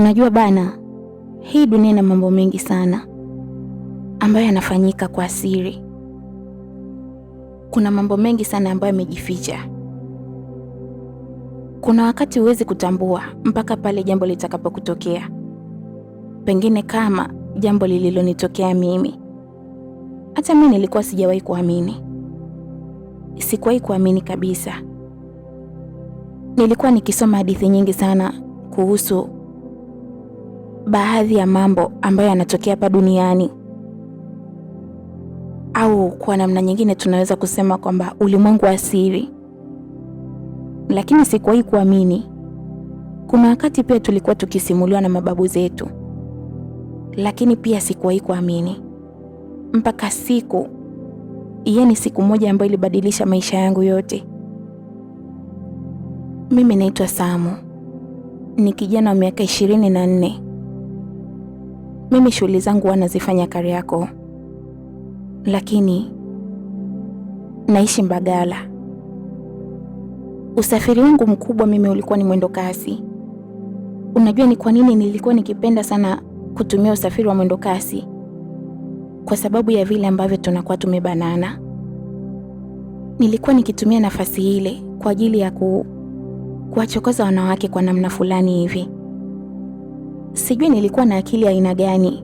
Unajua bana, hii dunia ina mambo mengi sana ambayo yanafanyika kwa siri. Kuna mambo mengi sana ambayo yamejificha. Kuna wakati huwezi kutambua mpaka pale jambo litakapokutokea. Pengine kama jambo lililonitokea mimi. Hata mimi nilikuwa sijawahi kuamini. Sikuwahi kuamini kabisa. Nilikuwa nikisoma hadithi nyingi sana kuhusu baadhi ya mambo ambayo yanatokea hapa duniani, au kwa namna nyingine tunaweza kusema kwamba ulimwengu wa siri, lakini sikuwahi kuamini. Kuna wakati pia tulikuwa tukisimuliwa na mababu zetu, lakini pia sikuwahi kuamini mpaka siku moja ambayo ilibadilisha maisha yangu yote. Mimi naitwa Samu, ni kijana wa miaka 24. Mimi shughuli zangu wanazifanya Kariakoo, lakini naishi Mbagala. Usafiri wangu mkubwa mimi ulikuwa ni mwendo kasi. Unajua ni kwa nini nilikuwa nikipenda sana kutumia usafiri wa mwendo kasi? Kwa sababu ya vile ambavyo tunakuwa tumebanana. Nilikuwa nikitumia nafasi ile kwa ajili ya kuwachokoza wanawake kwa namna fulani hivi. Sijui nilikuwa na akili ya aina gani,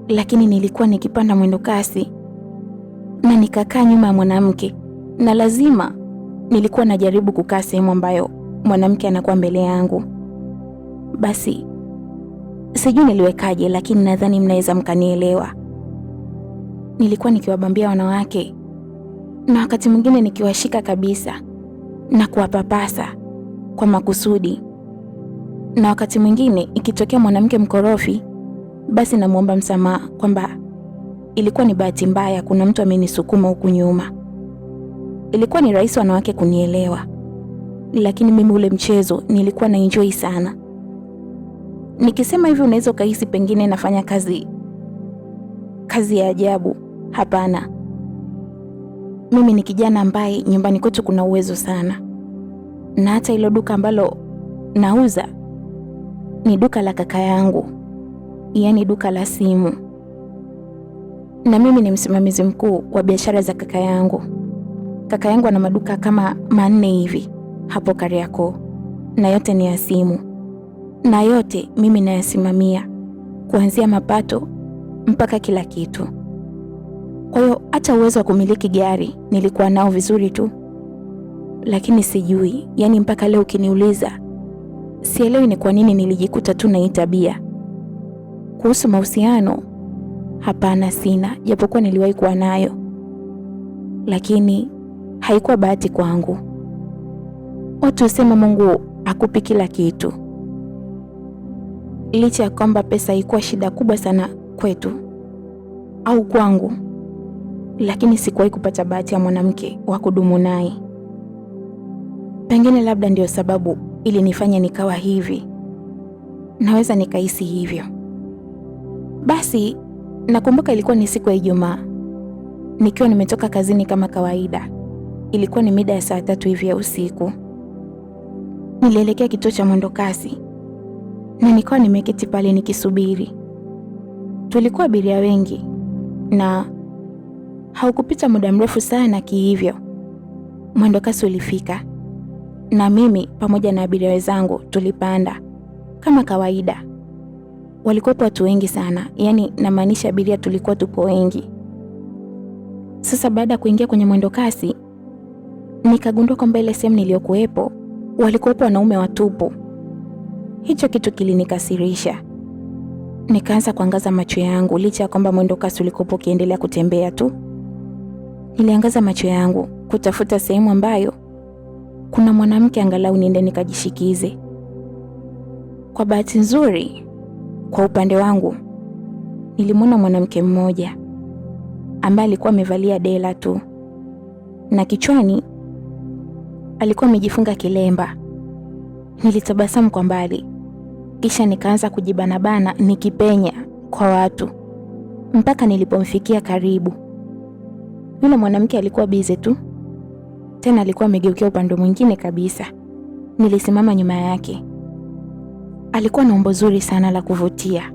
lakini nilikuwa nikipanda mwendo kasi na nikakaa nyuma ya mwanamke, na lazima nilikuwa najaribu kukaa sehemu ambayo mwanamke anakuwa mbele yangu. Basi sijui niliwekaje, lakini nadhani mnaweza mkanielewa. Nilikuwa nikiwabambia wanawake, na wakati mwingine nikiwashika kabisa na kuwapapasa kwa makusudi. Na wakati mwingine ikitokea mwanamke mkorofi, basi namuomba msamaha kwamba ilikuwa ni bahati mbaya, kuna mtu amenisukuma huku nyuma. Ilikuwa ni rahisi wanawake kunielewa, lakini mimi ule mchezo nilikuwa na enjoy sana. Nikisema hivi unaweza ukahisi pengine nafanya kazi ya ajabu. Hapana. Mimi ni kijana ambaye nyumbani kwetu kuna uwezo sana. Na hata hilo duka ambalo nauza ni duka la kaka yangu, yaani duka la simu. Na mimi ni msimamizi mkuu wa biashara za kaka yangu. Kaka yangu ana maduka kama 4 hivi hapo Kariakoo, na yote ni ya simu. Na yote mimi nayasimamia, kuanzia mapato mpaka kila kitu. Kwa hiyo hata uwezo wa kumiliki gari nilikuwa nao vizuri tu. Lakini sijui, yani mpaka leo ukiniuliza, sielewi ni kwa nini nilijikuta tu na hii tabia. Kuhusu mahusiano, hapana, sina, japokuwa niliwahi kuwa nayo, lakini haikuwa bahati kwangu. Watu husema Mungu akupi kila kitu. Licha ya kwamba pesa haikuwa shida kubwa sana kwetu au kwangu, lakini sikuwahi kupata bahati ya mwanamke wa kudumu naye. Pengine labda ndio sababu ili nifanya nikawa hivi. Naweza nikahisi hivyo. Basi nakumbuka ilikuwa ni siku ya Ijumaa. Nikiwa nimetoka kazini kama kawaida. Ilikuwa ni mida ya saa 3 hivi ya usiku. Nilielekea kituo cha mwendo kasi, na nilikuwa nimeketi pale nikisubiri. Tulikuwa abiria wengi, na haukupita muda mrefu sana kihivyo mwendo kasi ulifika, na mimi pamoja na abiria wenzangu tulipanda kama kawaida. Walikuwa watu wengi sana, yani namaanisha abiria tulikuwa tupo wengi. Sasa baada ya kuingia kwenye mwendo kasi, nikagundua kwamba ile sehemu niliyokuepo walikuwa wanaume watupu. Hicho kitu kilinikasirisha. Nikaanza kuangaza macho yangu, licha ya kwamba mwendo kasi ulikuwa ukiendelea kutembea tu. Niliangaza macho yangu kutafuta sehemu ambayo kuna mwanamke angalau niende nikajishikize. Kwa bahati nzuri, kwa upande wangu, nilimwona mwanamke mmoja ambaye alikuwa amevalia dela tu, na kichwani alikuwa amejifunga kilemba. Nilitabasamu kwa mbali, kisha nikaanza kujibanabana nikipenya kwa watu mpaka nilipomfikia karibu. Yule mwanamke alikuwa bize tu, tena alikuwa amegeukia upande mwingine kabisa. Nilisimama nyuma yake. Alikuwa na umbo zuri sana la kuvutia.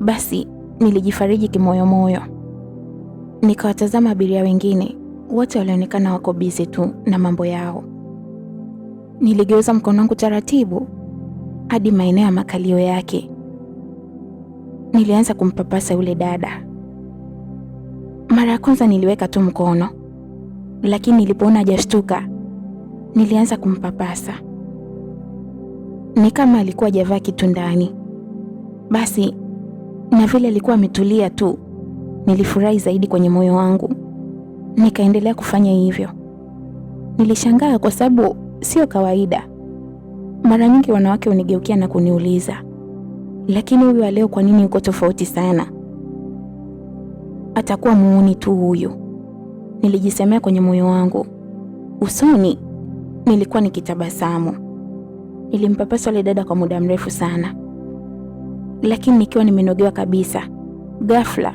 Basi nilijifariji kimoyomoyo. Nikawatazama abiria wengine, wote walionekana wako bize tu na mambo yao. Niligeuza mkono wangu taratibu hadi maeneo ya makalio yake. Nilianza kumpapasa yule dada. Mara ya kwanza niliweka tu mkono, lakini nilipoona hajashtuka, nilianza kumpapasa. Ni kama alikuwa hajavaa kitu ndani. Basi na vile alikuwa ametulia tu, nilifurahi zaidi kwenye moyo wangu. Nikaendelea kufanya hivyo. Nilishangaa kwa sababu sio kawaida. Mara nyingi wanawake hunigeukia na kuniuliza, lakini huyu wa leo kwa nini yuko tofauti sana? Atakuwa muuni tu huyu, nilijisemea kwenye moyo wangu. Usoni nilikuwa nikitabasamu. Nilimpapasa yule dada kwa muda mrefu sana, lakini nikiwa nimenogewa kabisa. Ghafla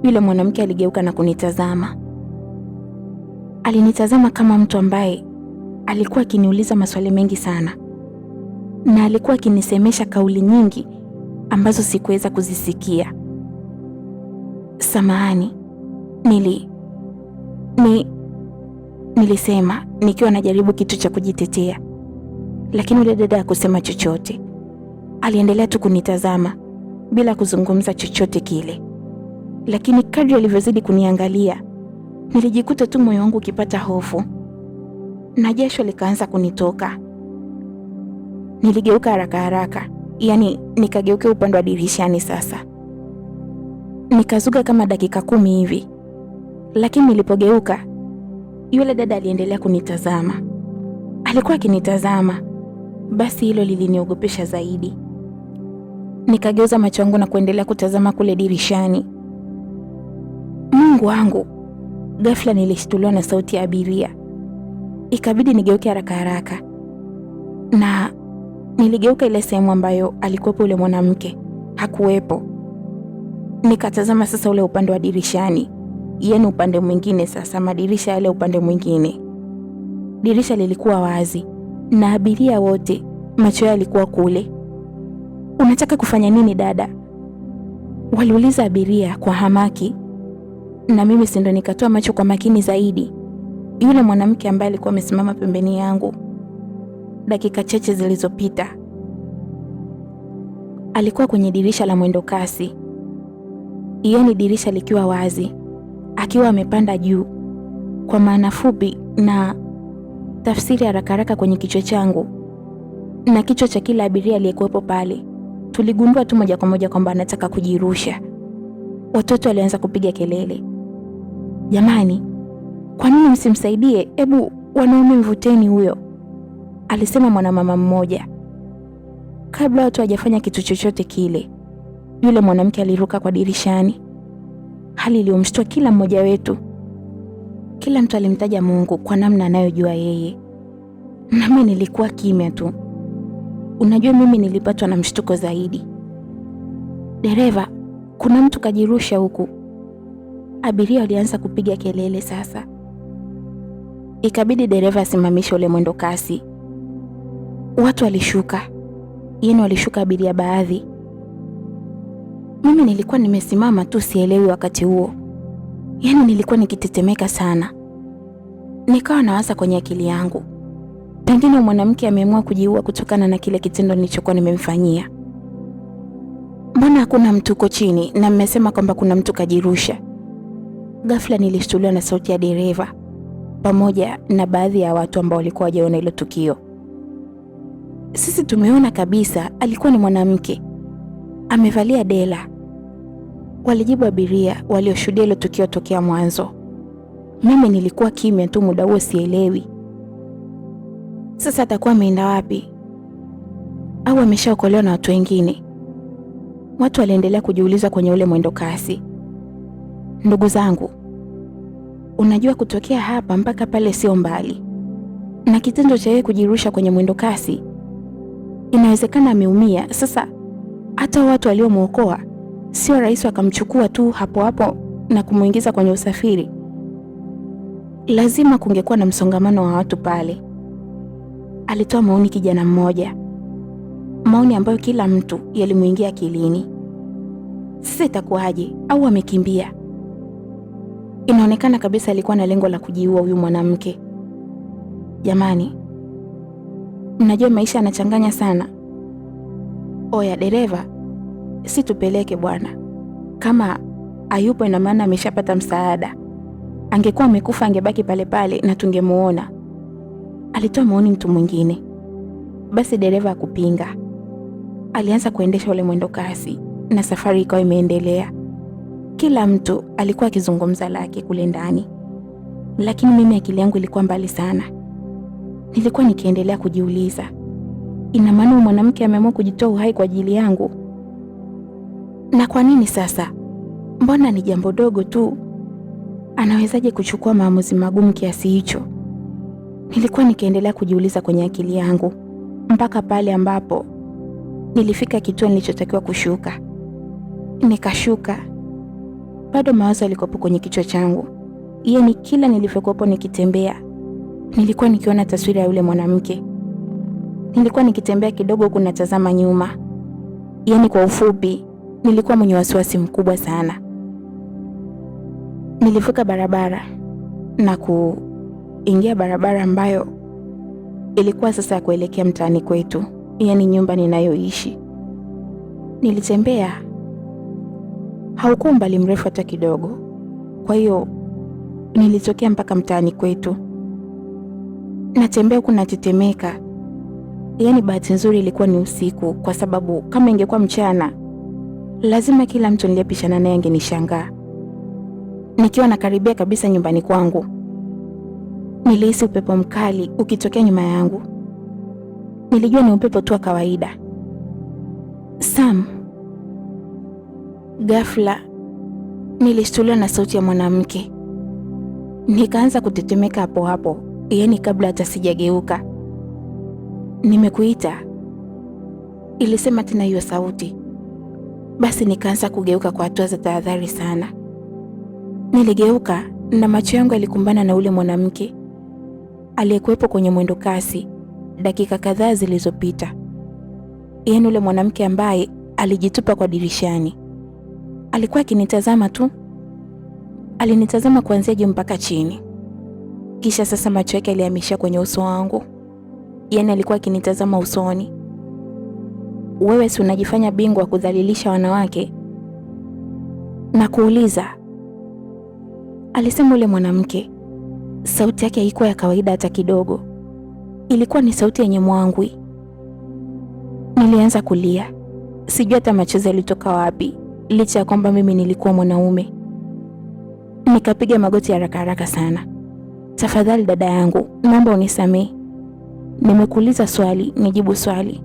yule mwanamke aligeuka na kunitazama. Alinitazama kama mtu ambaye alikuwa akiniuliza maswali mengi sana, na alikuwa akinisemesha kauli nyingi ambazo sikuweza kuzisikia. Samahani, nilisema nikiwa najaribu kitu cha kujitetea, lakini yule dada hakusema chochote. Aliendelea tu kunitazama bila kuzungumza chochote kile. Lakini kadri alivyozidi kuniangalia, nilijikuta tu moyo wangu ukipata hofu na jasho likaanza kunitoka. Niligeuka haraka haraka, yaani nikageuka upande wa dirishani sasa. Nikazuga kama dakika 10 hivi, lakini nilipogeuka, yule dada aliendelea kunitazama. Alikuwa akinitazama. Basi hilo liliniogopesha zaidi. Nikageuza macho yangu na kuendelea kutazama kule dirishani. Mungu wangu! Ghafla nilishtuliwa na sauti ya abiria. Ikabidi nigeuke haraka haraka, na niligeuka ile sehemu ambayo alikuwepo yule mwanamke. Hakuwepo. Nikatazama sasa ule upande wa dirishani, yaani upande mwingine sasa, madirisha yale upande mwingine. Dirisha lilikuwa wazi na abiria wote macho yao yalikuwa kule. Unataka kufanya nini dada? Waliuliza abiria kwa hamaki, na mimi sindo nikatoa macho kwa makini zaidi. Yule mwanamke ambaye alikuwa amesimama pembeni yangu dakika chache zilizopita alikuwa kwenye dirisha la mwendo kasi, yaani dirisha likiwa wazi, akiwa amepanda juu. Kwa maana fupi na tafsiri haraka haraka kwenye kichwa changu na kichwa cha kila abiria aliyekuwepo pale, tuligundua tu moja kwa moja kwamba anataka kujirusha. Watoto walianza kupiga kelele, jamani, kwa nini msimsaidie? Ebu wanaume mvuteni huyo, alisema mwanamama mmoja. Kabla watu hawajafanya kitu chochote kile, yule mwanamke aliruka kwa dirishani, hali iliyomshtua kila mmoja wetu. Kila mtu alimtaja Mungu kwa namna anayojua yeye, na mimi nilikuwa kimya tu. Unajua, mimi nilipatwa na mshtuko zaidi. Dereva, kuna mtu kajirusha huku. Abiria walianza kupiga kelele sasa. Ikabidi dereva asimamishe ule mwendo kasi. Watu walishuka, yaani walishuka abiria baadhi. Mimi nilikuwa nimesimama tu sielewi wakati huo, yaani nilikuwa nikitetemeka sana. Nikawa nawaza kwenye akili yangu, pengine mwanamke ameamua kujiua kutokana na kile kitendo nilichokuwa nimemfanyia. Mbona hakuna mtu uko chini na mmesema kwamba kuna mtu kajirusha? Ghafla nilishtuliwa na sauti ya dereva pamoja na baadhi ya watu ambao walikuwa wajaona hilo tukio. Sisi tumeona kabisa alikuwa ni mwanamke, amevalia dela, walijibu abiria walioshuhudia hilo tukio tokea mwanzo. Mimi nilikuwa kimya tu muda huo, sielewi. Sasa atakuwa ameenda wapi? Au ameshaokolewa na watu wengine? Watu waliendelea kujiuliza kwenye ule mwendo kasi. Ndugu zangu, unajua kutokea hapa mpaka pale sio mbali, na kitendo cha yeye kujirusha kwenye mwendo kasi, inawezekana ameumia. Sasa hata watu waliomwokoa sio rahisi wakamchukua tu hapo hapo na kumuingiza kwenye usafiri. Lazima kungekuwa na msongamano wa watu pale, alitoa maoni kijana mmoja. maoni ambayo kila mtu yalimuingia akilini. Sasa itakuwaje? Au amekimbia? Inaonekana kabisa alikuwa na lengo la kujiua huyu mwanamke. Jamani, mnajua maisha yanachanganya sana. Oya dereva, si tupeleke bwana. Kama hayupo ina maana ameshapata msaada. Angekuwa amekufa angebaki pale pale na tungemuona. Alitoa maoni mtu mwingine. Basi dereva akupinga. Alianza kuendesha ule mwendo kasi na safari ikawa imeendelea. Kila mtu alikuwa akizungumza lake kule ndani. Lakini mimi akili yangu ilikuwa mbali sana. Nilikuwa nikiendelea kujiuliza, ina maana mwanamke ameamua kujitoa uhai kwa ajili yangu? Na kwa nini sasa? Mbona ni jambo dogo tu? Anawezaje kuchukua maamuzi magumu kiasi hicho? Nilikuwa nikiendelea kujiuliza kwenye akili yangu mpaka pale ambapo nilifika kituo nilichotakiwa kushuka. Nikashuka. Bado mawazo yalikuwa kwenye kichwa changu. Yaani kila nilivyokuwa nikitembea, nilikuwa nikiona taswira ya yule mwanamke. Nilikuwa nikitembea kidogo kunatazama nyuma. Yaani kwa ufupi, nilikuwa mwenye wasiwasi mkubwa sana. Nilivuka barabara na kuingia barabara ambayo ilikuwa sasa ya kuelekea mtaani kwetu, yaani nyumba ninayoishi. Nilitembea, haukuwa umbali mrefu hata kidogo. Kwa hiyo nilitokea mpaka mtaani kwetu. Natembea huku natetemeka. Yaani bahati nzuri ilikuwa ni usiku, kwa sababu kama ingekuwa mchana lazima kila mtu niliyepishana naye angenishangaa. Nikiwa nakaribia kabisa nyumbani kwangu, nilihisi upepo mkali ukitokea nyuma yangu. Nilijua ni upepo tu wa kawaida. Sam. Ghafla nilishtuliwa na sauti ya mwanamke. Nikaanza kutetemeka hapo hapo, yaani kabla hata sijageuka. Nimekuita, ilisema tena hiyo sauti. Basi nikaanza kugeuka kwa hatua za tahadhari sana. Niligeuka na macho yangu yalikumbana na ule mwanamke aliyekuwepo kwenye mwendo kasi dakika kadhaa zilizopita. Yaani ule mwanamke ambaye alijitupa kwa dirishani. Alikuwa akinitazama tu. Alinitazama kuanzia juu mpaka chini. Kisha sasa macho yake yalihamishia kwenye uso wangu. Yaani alikuwa akinitazama usoni. Wewe si unajifanya bingwa kudhalilisha wanawake? Na kuuliza, alisema ule mwanamke. Sauti yake haikuwa ya kawaida hata kidogo. Ilikuwa ni sauti yenye mwangwi. Nilianza kulia. Sijui hata machozi yalitoka wapi, licha ya kwamba mimi nilikuwa mwanaume. Nikapiga magoti haraka haraka sana. Tafadhali dada yangu, naomba unisamehe. Nimekuuliza swali, nijibu swali.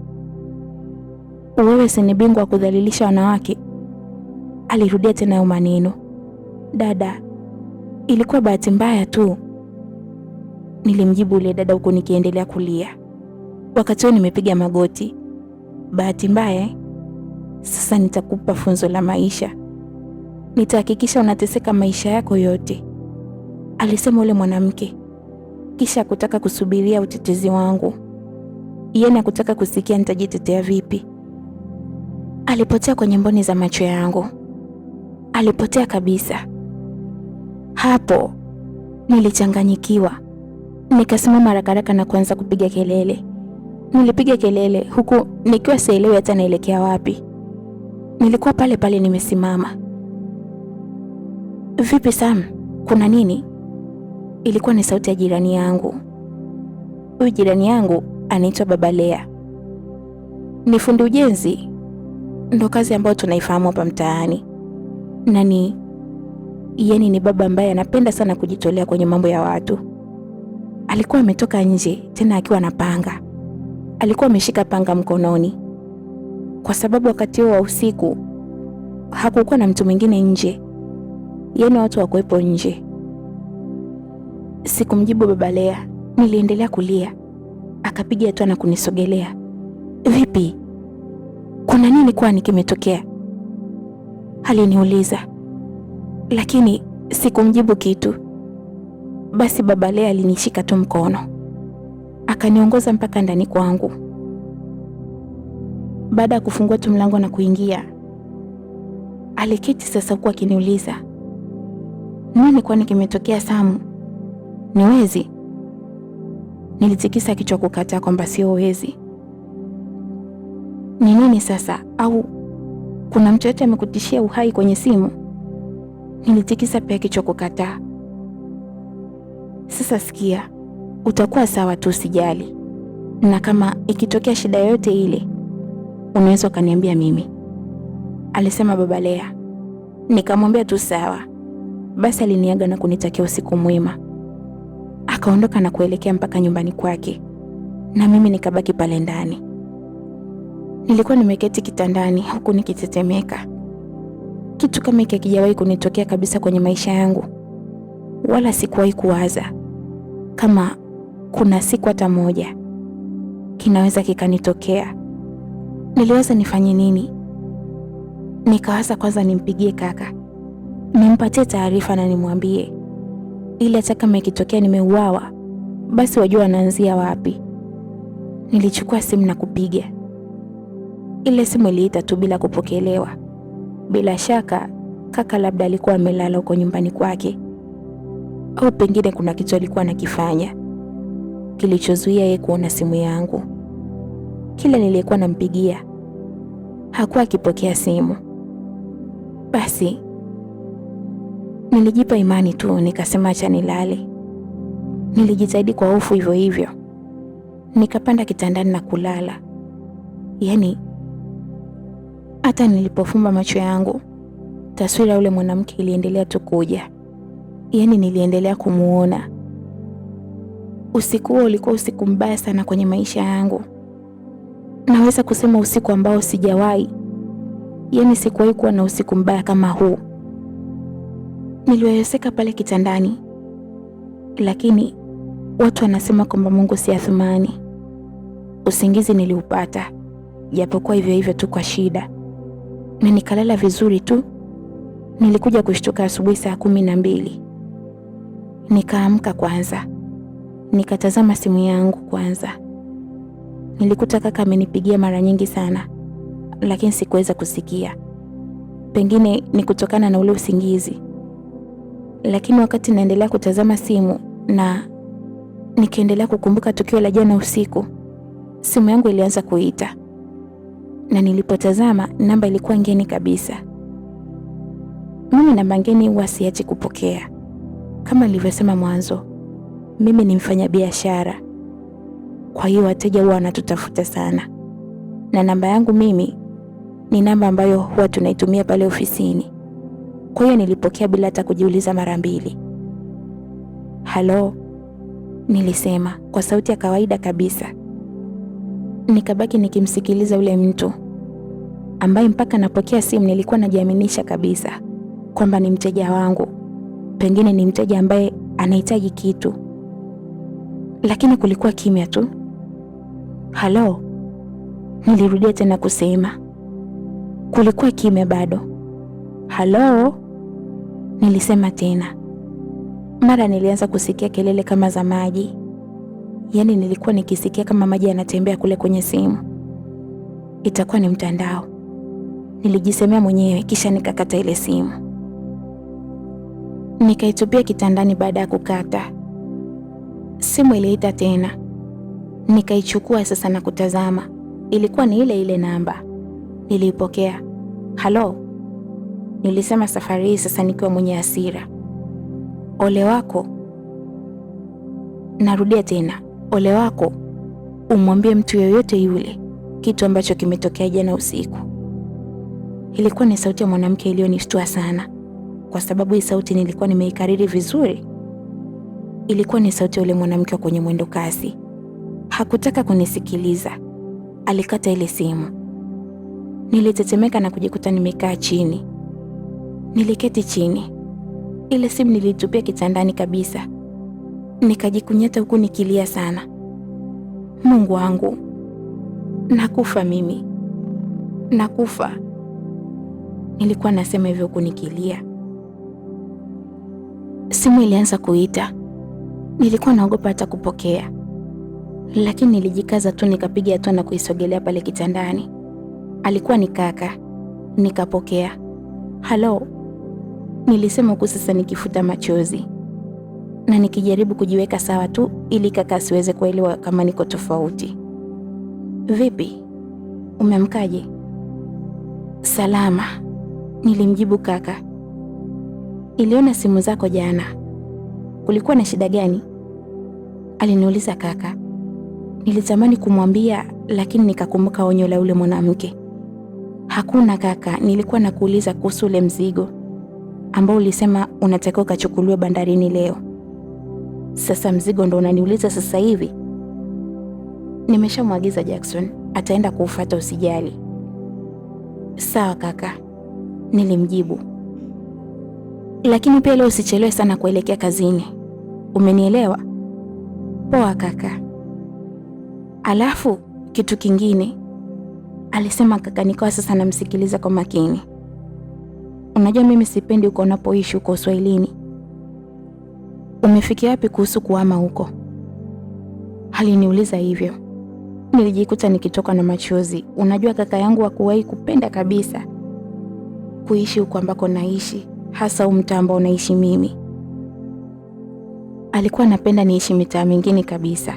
Wewe si ni bingwa kudhalilisha wanawake? Alirudia tena hayo maneno. Dada, ilikuwa bahati mbaya tu, nilimjibu ule dada huko nikiendelea kulia. Wakati huo nimepiga magoti. Bahati mbaya? Sasa nitakupa funzo la maisha. Nitahakikisha unateseka maisha yako yote, alisema ule mwanamke. Kisha kutaka kusubiria utetezi wangu. Yeye hakutaka kusikia nitajitetea vipi. Alipotea kwenye mboni za macho yangu. Alipotea kabisa. Hapo nilichanganyikiwa. Nikasimama haraka haraka na kuanza kupiga kelele. Nilipiga kelele huku nikiwa sielewi hata naelekea wapi. Nilikuwa pale pale nimesimama. Vipi Sam? Kuna nini? Ilikuwa ni sauti ya jirani yangu. Huyu jirani yangu anaitwa Baba Lea. Ni fundi ujenzi. Ndo kazi ambayo tunaifahamu hapa mtaani. Nani? Yaani ni baba ambaye anapenda sana kujitolea kwenye mambo ya watu. Alikuwa ametoka nje tena akiwa na panga. Alikuwa ameshika panga mkononi. Kwa sababu wakati wa usiku hakukuwa na mtu mwingine nje. Yaani watu hawakuwepo nje. Sikumjibu Baba Lea. Niliendelea kulia. Akapiga hatua na kunisogelea. Vipi? Kuna nini kwani kimetokea? Aliniuliza. Lakini sikumjibu kitu. Basi Baba Lea alinishika tu mkono. Akaniongoza mpaka ndani kwangu. baada ya kufungua tu mlango na kuingia, aliketi sasa huku akiniuliza, nini kwani kimetokea Samu? Ni wezi? Nilitikisa kichwa kukataa kwamba sio wezi. Ni nini sasa? Au kuna mtu yote amekutishia uhai kwenye simu? Nilitikisa pia kichwa kukataa. Sasa sikia, utakuwa sawa tu, usijali, na kama ikitokea shida yoyote ile unaweza ukaniambia mimi, alisema baba Lea. Nikamwambia tu sawa. Basi aliniaga na kunitakia usiku mwema. Akaondoka na kuelekea mpaka nyumbani kwake, na mimi nikabaki pale ndani. Nilikuwa nimeketi kitandani huku nikitetemeka. Kitu kama hiki hakijawahi kunitokea kabisa kwenye maisha yangu, wala sikuwahi kuwaza kama kuna siku hata moja kinaweza kikanitokea. Niliwaza nifanye nini? Nikawaza kwanza nimpigie kaka, nimpatie taarifa na nimwambie, ili hata kama ikitokea nimeuawa basi wajua anaanzia wapi. Nilichukua simu na kupiga. Ile simu iliita tu bila kupokelewa. Bila shaka kaka labda alikuwa amelala huko nyumbani kwake, au pengine kuna kitu alikuwa anakifanya kilichozuia yeye kuona simu yangu. Kila nilikuwa nampigia hakuwa akipokea simu. Basi nilijipa imani tu, nikasema acha nilale. Nilijitahidi kwa hofu hivyo hivyo. Nikapanda kitandani na kulala. Yaani hata nilipofumba macho yangu, taswira yule mwanamke iliendelea tu kuja. Yaani niliendelea kumuona. Usiku huo ulikuwa usiku mbaya sana kwenye maisha yangu. Naweza kusema usiku ambao sijawahi. Yaani sikuwahi kuwa na usiku mbaya kama huu. Niliwezeka pale kitandani, lakini watu wanasema kwamba Mungu si athumani. Usingizi niliupata, japokuwa hivyo hivyo tu kwa shida, na nikalala vizuri tu. Nilikuja kushtuka asubuhi saa 12. Nikaamka kwanza, nikatazama simu yangu kwanza. Nilikuta kaka amenipigia mara nyingi sana, lakini sikuweza kusikia. Pengine ni kutokana na ule usingizi. Lakini wakati naendelea kutazama simu na nikiendelea kukumbuka tukio la jana usiku, simu yangu ilianza kuita. Na nilipotazama namba ilikuwa ngeni kabisa. Mimi namba ngeni huwa siachi kupokea. Kama nilivyosema mwanzo, mimi ni mfanyabiashara. Kwa hiyo wateja huwa wanatutafuta sana. Na namba yangu mimi ni namba ambayo huwa tunaitumia pale ofisini. Kwa hiyo nilipokea bila hata kujiuliza mara mbili. Halo, nilisema kwa sauti ya kawaida kabisa. Nikabaki nikimsikiliza ule mtu ambaye mpaka napokea simu nilikuwa najiaminisha kabisa kwamba ni mteja wangu. Pengine ni mteja ambaye anahitaji kitu. Lakini kulikuwa kimya tu. Halo, nilirudia tena kusema. Kulikuwa kimya bado. Halo, nilisema tena. Mara nilianza kusikia kelele kama za maji. Yaani nilikuwa nikisikia kama maji yanatembea kule kwenye simu. Itakuwa ni mtandao, nilijisemea mwenyewe, kisha nikakata ile simu. Nikaitupia kitandani. Baada ya kukata, simu iliita tena. Nikaichukua sasa na kutazama. Ilikuwa ni ile ile namba. Niliipokea. Halo, nilisema safari hii sasa nikiwa mwenye hasira. Ole wako. Narudia tena. Ole wako umwambie mtu yoyote yule kitu ambacho kimetokea jana usiku. Ilikuwa ni sauti ya mwanamke iliyonishtua sana, kwa sababu hii sauti nilikuwa nimeikariri vizuri. Ilikuwa ni sauti ya yule mwanamke kwenye mwendo kasi. Hakutaka kunisikiliza. Alikata ile simu. Nilitetemeka na kujikuta nimekaa chini. Niliketi chini. Ile simu nilitupia kitandani kabisa. Nikajikunyata huku nikilia sana. Mungu wangu, nakufa mimi. Nakufa. Nilikuwa nasema hivyo huku nikilia. Simu ilianza kuita. Nilikuwa naogopa hata kupokea. Lakini nilijikaza tu, nikapiga hatua na kuisogelea pale kitandani. Alikuwa ni kaka. Nikapokea. Halo, nilisema huku sasa nikifuta machozi na nikijaribu kujiweka sawa tu ili kaka asiweze kuelewa kama niko tofauti. Vipi, umeamkaje? Salama, nilimjibu kaka. Niliona simu zako jana, kulikuwa na shida gani? Aliniuliza kaka. Nilitamani kumwambia lakini nikakumbuka onyo la ule mwanamke. Hakuna kaka, nilikuwa nakuuliza kuhusu ule mzigo ambao ulisema unatakiwa ukachukuliwe bandarini leo. Sasa mzigo ndo unaniuliza sasa hivi? Nimeshamwagiza Jackson, ataenda kuufuata, usijali. Sawa kaka, nilimjibu. Lakini pia leo usichelewe sana kuelekea kazini. Umenielewa? Poa kaka. Alafu kitu kingine, alisema kaka, nikawa sasa namsikiliza kwa makini. Unajua mimi sipendi uko unapoishi huko Uswahilini. Umefikia wapi kuhusu kuhama huko? Aliniuliza hivyo. Nilijikuta nikitoka na machozi. Unajua kaka yangu hakuwahi kupenda kabisa kuishi huko ambako naishi, hasa mtaa ambao naishi mimi. Alikuwa anapenda niishi mitaa mingine kabisa,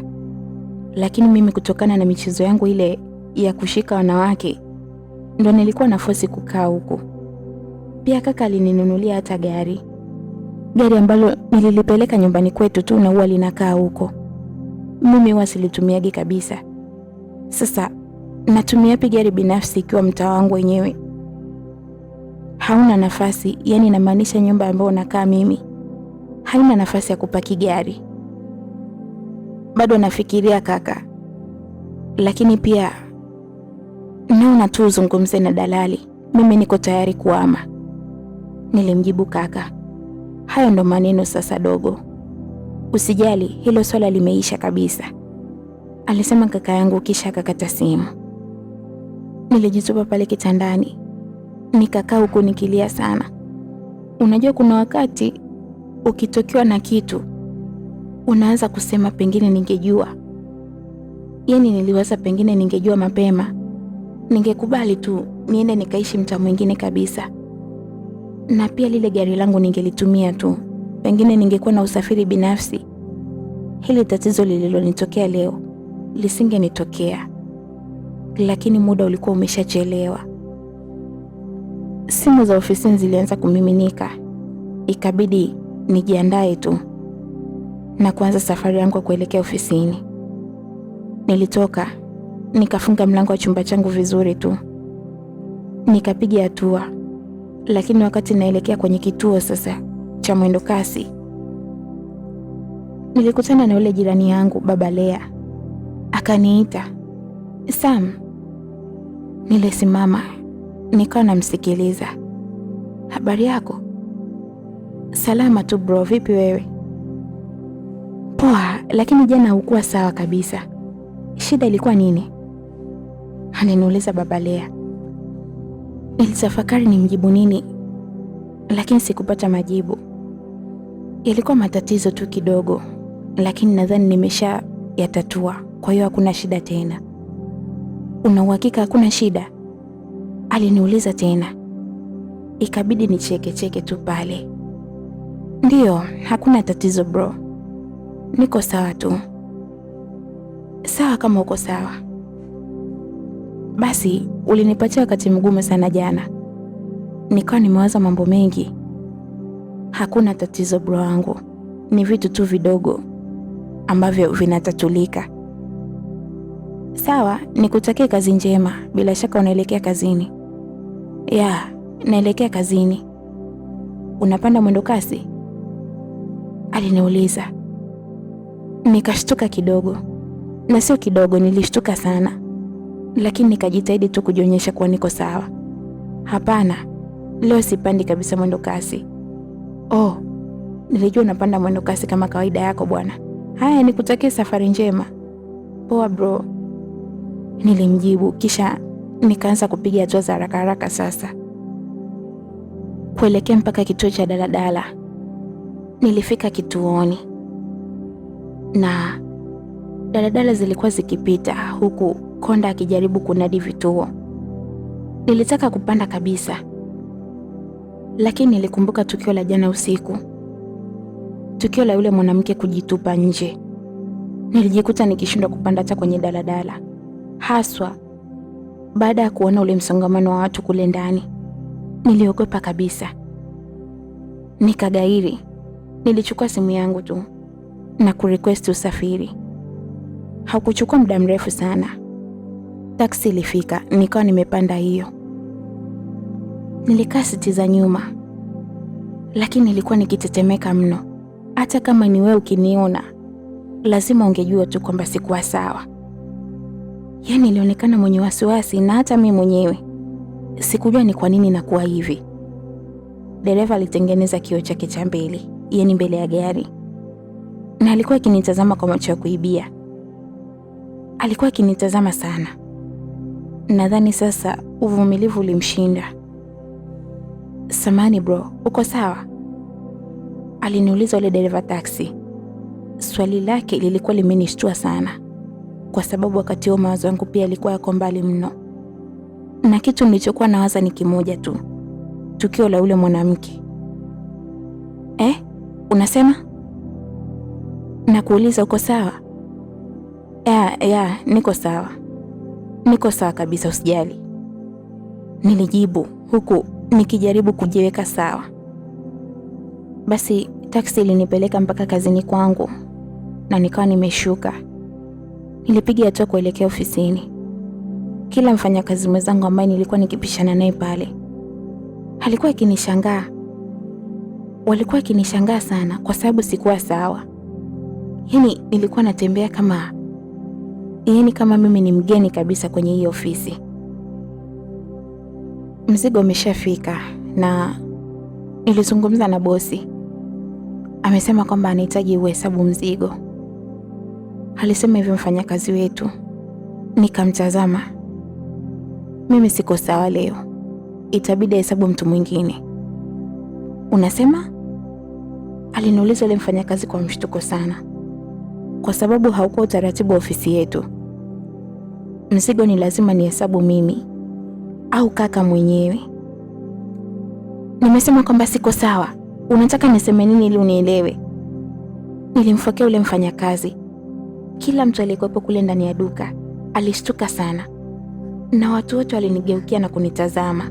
lakini mimi kutokana na michezo yangu ile ya kushika wanawake ndo nilikuwa na force kukaa huko. Pia kaka alininunulia hata gari ambalo nililipeleka nyumbani kwetu tu na huwa linakaa huko. Mimi huwa silitumiagi kabisa. Sasa natumia wapi gari binafsi ikiwa mtaa wangu wenyewe hauna nafasi? Yani namaanisha nyumba ambayo nakaa mimi haina nafasi ya kupaki gari. Bado nafikiria kaka, lakini pia naona tu uzungumze na dalali. Mimi niko tayari kuhama, nilimjibu kaka. Hayo ndo maneno sasa dogo, usijali, hilo swala limeisha kabisa, alisema kaka yangu, kisha akakata simu. Nilijitupa pale kitandani nikakaa huku nikilia sana. Unajua kuna wakati ukitokiwa na kitu unaanza kusema pengine ningejua. Yani niliwaza pengine ningejua mapema, ningekubali tu niende nikaishi mtaa mwingine kabisa, na pia lile gari langu ningelitumia tu, pengine ningekuwa na usafiri binafsi. Hili tatizo lililonitokea leo lisingenitokea, lakini muda ulikuwa umeshachelewa. Simu za ofisini zilianza kumiminika, ikabidi nijiandae tu na kuanza safari yangu kuelekea ofisini. Nilitoka, nikafunga mlango wa chumba changu vizuri tu, nikapiga hatua. Lakini wakati naelekea kwenye kituo sasa cha mwendo kasi, nilikutana na yule jirani yangu Baba Lea. Akaniita, Sam. Nilisimama nikawa namsikiliza. Habari yako? Salama tu bro, vipi wewe? Poa, lakini jana haukuwa sawa kabisa. Shida ilikuwa nini? Aliniuliza Baba Lea. Nilitafakari nimjibu nini, lakini sikupata majibu. Ilikuwa matatizo tu kidogo, lakini nadhani nimesha yatatua, kwa hiyo hakuna shida tena. Una uhakika hakuna shida? Aliniuliza tena. Ikabidi nicheke tu pale. Ndiyo, hakuna tatizo bro, niko sawa tu. Sawa kama uko sawa. Basi ulinipatia wakati mgumu sana jana, nikawa nimewaza mambo mengi. Hakuna tatizo bro wangu, ni vitu tu vidogo ambavyo vinatatulika. Sawa, nikutakie kazi njema. Bila shaka unaelekea kazini? Ya, naelekea kazini. Unapanda mwendo kasi? Aliniuliza. Nikashtuka kidogo, na sio kidogo, nilishtuka sana, lakini nikajitahidi tu kujionyesha kuwa niko sawa. Hapana, leo sipandi kabisa mwendo kasi. Oh, nilijua unapanda mwendo kasi kama kawaida yako bwana. Haya, nikutakie safari njema. Poa bro, nilimjibu, kisha nikaanza kupiga hatua za haraka sasa kuelekea mpaka kituo cha daladala. Nilifika kituoni na daladala zilikuwa zikipita huku konda akijaribu kunadi vituo. Nilitaka kupanda kabisa, lakini nilikumbuka tukio la jana usiku, tukio la yule mwanamke kujitupa nje. Nilijikuta nikishindwa kupanda hata kwenye daladala, haswa baada ya kuona ule msongamano wa watu kule ndani. Niliogopa kabisa, nikagairi. Nilichukua simu yangu tu na kurequest usafiri. Haukuchukua muda mrefu sana, taksi ilifika, nikawa nimepanda hiyo. Nilikaa siti za nyuma, lakini nilikuwa nikitetemeka mno. Hata kama ni wewe ukiniona, lazima ungejua tu kwamba sikuwa sawa. Yaani nilionekana mwenye wasiwasi, na hata mimi mwenyewe sikujua ni kwa nini nakuwa hivi. Dereva alitengeneza kioo chake cha mbele, yaani mbele ya gari, na alikuwa akinitazama kwa macho ya kuibia. Alikuwa akinitazama sana. Nadhani sasa uvumilivu ulimshinda. Samahani bro, uko sawa? Aliniuliza yule dereva taksi. Swali lake lilikuwa limenishtua sana, kwa sababu wakati huo mawazo yangu pia yalikuwa yako mbali mno, na kitu nilichokuwa nawaza ni kimoja tu, tukio la yule mwanamke. Unasema? Nakuuliza uko sawa? Niko sawa. Niko sawa kabisa, usijali, nilijibu huku nikijaribu kujiweka sawa. Basi taksi ilinipeleka mpaka kazini kwangu na nikawa nimeshuka. Nilipiga hatua kuelekea ofisini. Kila mfanyakazi mwenzangu ambaye nilikuwa nikipishana naye pale alikuwa akinishangaa. Walikuwa akinishangaa sana kwa sababu sikuwa sawa. Yaani nilikuwa natembea kama mimi ni mgeni kabisa kwenye hii ofisi. Mzigo umeshafika na nilizungumza na bosi. Amesema kwamba anahitaji uhesabu mzigo. Alisema hivyo mfanyakazi wetu. Nikamtazama. Mimi siko sawa leo, itabidi hesabu mtu mwingine. Unasema? Aliniuliza yule mfanyakazi kwa mshtuko sana, kwa sababu haukuwa utaratibu wa ofisi yetu. Mzigo ni lazima nihesabu mimi au kaka mwenyewe. Nimesema kwamba siko sawa. Unataka niseme nini ili unielewe? Nilimfokea ule mfanyakazi. Kila mtu aliyekuwepo kule ndani ya duka alishtuka sana, na watu wote walinigeukia na kunitazama,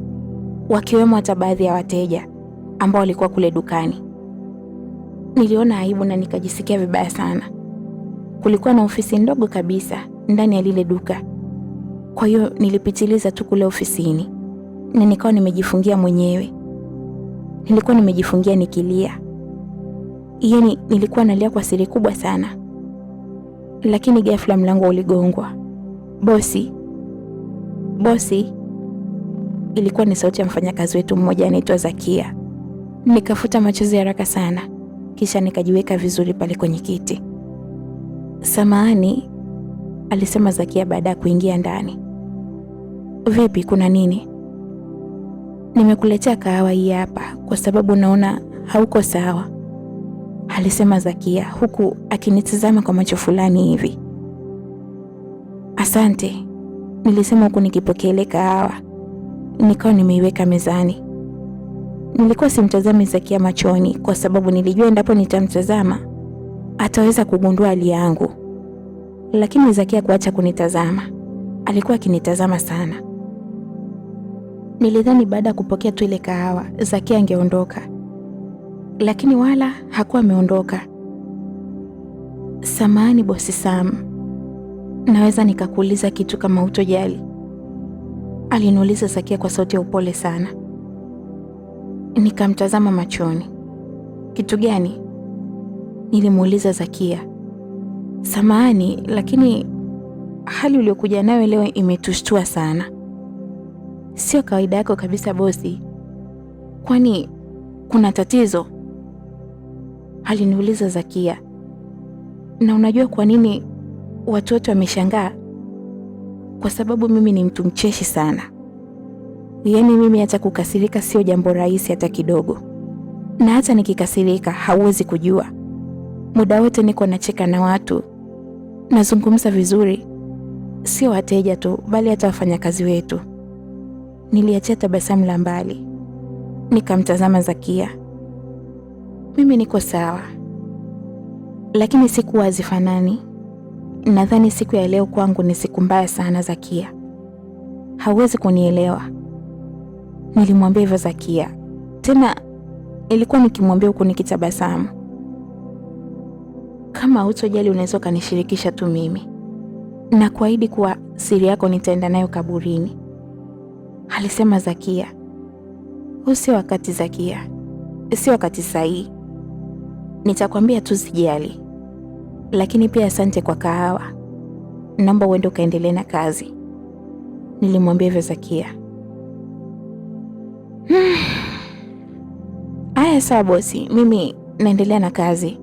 wakiwemo hata baadhi ya wateja ambao walikuwa kule dukani. Niliona aibu na nikajisikia vibaya sana. Kulikuwa na ofisi ndogo kabisa ndani ya lile duka, kwa hiyo nilipitiliza tu kule ofisini na nikawa nimejifungia mwenyewe. Nilikuwa nimejifungia nikilia. Yaani nilikuwa nalia kwa siri kubwa sana. Lakini ghafla mlango uligongwa. Bosi. Ilikuwa ni sauti ya mfanyakazi wetu mmoja anaitwa Zakia. Nikafuta machozi haraka sana, kisha nikajiweka vizuri pale kwenye kiti. Samahani, alisema Zakia baada ya kuingia ndani. Vipi, kuna nini? Nimekuletea kahawa hii hapa kwa sababu naona hauko sawa, alisema Zakia huku akinitazama kwa macho fulani hivi. Asante, nilisema huku nikipokea ile kahawa. Nikawa nimeiweka mezani. Nilikuwa simtazami Zakia machoni kwa sababu nilijua endapo nitamtazama ataweza kugundua hali yangu. Lakini Zakia kuacha kunitazama, alikuwa akinitazama sana. Nilidhani baada ya kupokea tu ile kahawa Zakia angeondoka, lakini wala hakuwa ameondoka. Samahani bosi Sam, naweza nikakuuliza kitu kama utojali? Aliniuliza Zakia kwa sauti ya upole sana. Nikamtazama machoni. Kitu gani? Nilimuuliza Zakia. Samahani, lakini hali uliyokuja nayo leo imetushtua sana. Sio kawaida yako kabisa bosi. Kwani kuna tatizo? Aliniuliza Zakia. Na unajua kwa nini watu wote wameshangaa? Kwa sababu mimi ni mtu mcheshi sana. Yaani mimi hata kukasirika sio jambo rahisi hata kidogo. Na hata nikikasirika hauwezi kujua. Muda wote niko nacheka na watu. Nazungumza vizuri. Sio wateja tu, bali hata wafanyakazi wetu. Niliachia tabasamu la mbali, nikamtazama Zakia. Mimi niko sawa, lakini siku hazifanani. Nadhani siku ya leo kwangu ni siku mbaya sana Zakia. Hauwezi kunielewa. Nilimwambia hivyo Zakia. Tena ilikuwa nikimwambia huku nikitabasamu. Kama hutojali unaweza kanishirikisha tu mimi. Na kuahidi kuwa siri yako nitaenda nayo kaburini, alisema Zakia. Sio wakati Zakia, sio wakati sahihi. Nitakwambia tu sijali. Lakini pia asante kwa kahawa. Naomba uende ukaendelee na kazi. Nilimwambia hivyo Zakia. Aya sawa bosi, mimi naendelea na kazi.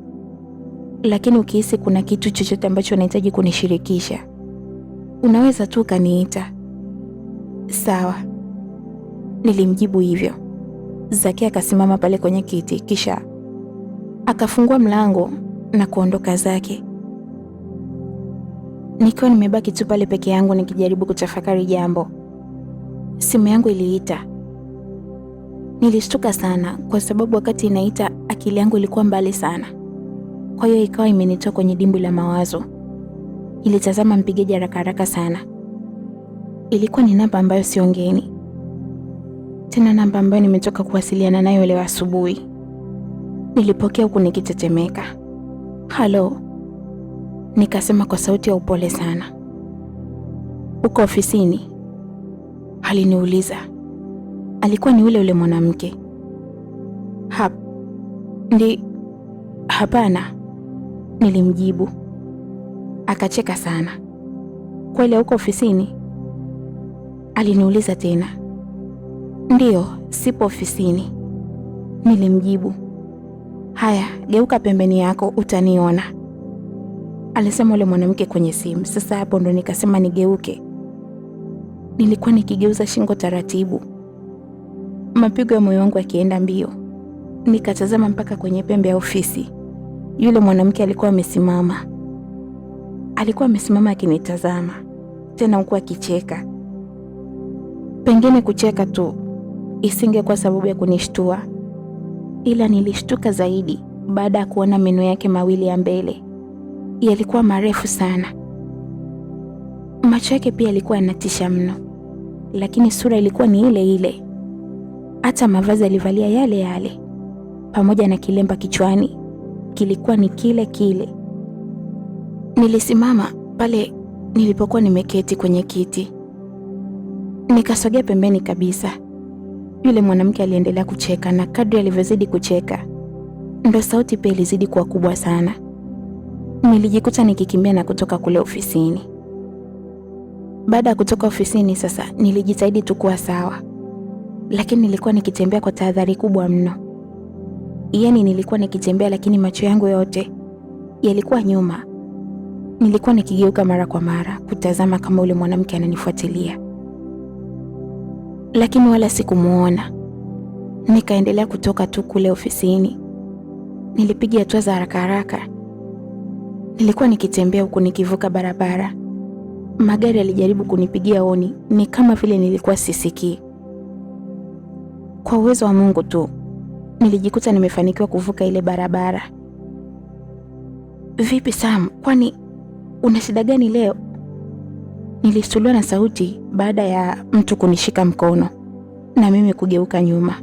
Lakini ukihisi kuna kitu chochote ambacho unahitaji kunishirikisha, unaweza tu kaniita. Sawa, nilimjibu hivyo. Zakia akasimama pale kwenye kiti, kisha akafungua mlango na kuondoka zake. Nikiwa nimebaki tu pale peke yangu nikijaribu kutafakari jambo, simu yangu iliita. Nilishtuka sana kwa sababu wakati inaita akili yangu ilikuwa mbali sana. Kwa hiyo ikawa imenitoa kwenye dimbwi la mawazo. Nilitazama mpigaji haraka sana. Ilikuwa ni namba ambayo sio ngeni. Tena namba ambayo nimetoka kuwasiliana nayo leo asubuhi. Nilipokea huku nikitetemeka. Halo, nikasema kwa sauti ya upole sana. Uko ofisini? Aliniuliza. Alikuwa ni ule mwanamke. Hapana, nilimjibu. Akacheka sana. Kweli uko ofisini? Aliniuliza tena. Ndiyo, sipo ofisini, nilimjibu. Haya, geuka pembeni yako utaniona, alisema ule mwanamke kwenye simu. Sasa hapo ndo nikasema nigeuke. Nilikuwa nikigeuza shingo taratibu, mapigo ya moyo wangu yakienda mbio. Nikatazama mpaka kwenye pembe ya ofisi. Yule mwanamke alikuwa amesimama. Alikuwa amesimama akinitazama, tena huku akicheka. Pengine kucheka tu isingekuwa sababu ya kunishtua, ila nilishtuka zaidi baada ya kuona meno yake mawili ya mbele. Yalikuwa marefu sana. Macho yake pia yalikuwa yanatisha mno, lakini sura ilikuwa ni ile ile. Hata mavazi alivalia yale yale, pamoja na kilemba kichwani kilikuwa ni kile kile. Nilisimama pale nilipokuwa nimeketi kwenye kiti, nikasogea pembeni kabisa. Yule mwanamke aliendelea kucheka, na kadri alivyozidi kucheka ndo sauti pia ilizidi kuwa kubwa sana. Nilijikuta nikikimbia na kutoka kule ofisini. Baada ya kutoka ofisini sasa, nilijitahidi tu kuwa sawa, lakini nilikuwa nikitembea kwa tahadhari kubwa mno. Yaani nilikuwa nikitembea lakini macho yangu yote yalikuwa nyuma. Nilikuwa nikigeuka mara kwa mara kutazama kama ule mwanamke ananifuatilia, lakini wala sikumuona. Nikaendelea kutoka tu kule ofisini. Nilipiga hatua za haraka. Nilikuwa nikitembea huku nikivuka barabara. Magari yalijaribu kunipigia honi, ni kama vile nilikuwa sisikii. Kwa uwezo wa Mungu tu nilijikuta nimefanikiwa kuvuka ile barabara. Vipi Sam, kwani una shida gani leo? Nilishtuliwa na sauti baada ya mtu kunishika mkono na mimi kugeuka nyuma.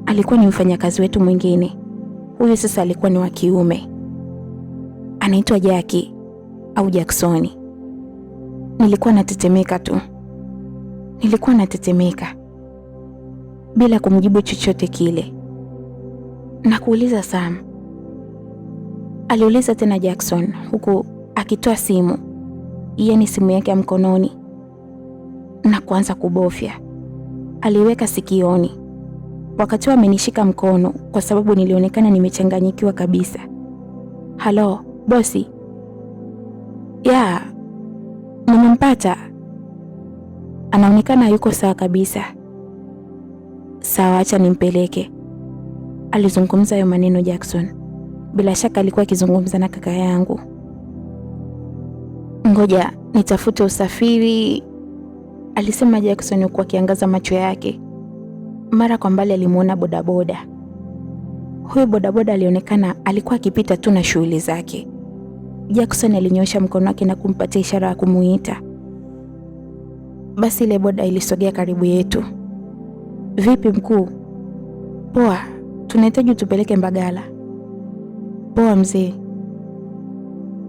Alikuwa ni mfanyakazi wetu mwingine. Huyu sasa alikuwa ni wa kiume. Anaitwa Jackie au Jacksoni. Nilikuwa natetemeka tu. Nilikuwa natetemeka bila kumjibu chochote kile. Na kuuliza Sam. Aliuliza tena Jackson huku akitoa simu, yaani simu yake ya mkononi, na kuanza kubofya. Aliweka sikioni wakati amenishika mkono kwa sababu nilionekana nimechanganyikiwa kabisa. Halo, bosi? Ya, nimempata. Anaonekana yuko sawa kabisa. Sawa, acha nimpeleke. Alizungumza hayo maneno Jackson. Bila shaka alikuwa akizungumza na kaka yangu. Ngoja nitafute usafiri. alisema Jackson huku akiangaza macho yake. Mara kwa mbali alimuona bodaboda. Huyo bodaboda alionekana alikuwa akipita tu na shughuli zake. Jackson alinyosha mkono wake na kumpatia ishara ya kumuita. Basi ile boda ilisogea karibu yetu. Vipi mkuu? Poa, tunahitaji utupeleke Mbagala. Poa mzee.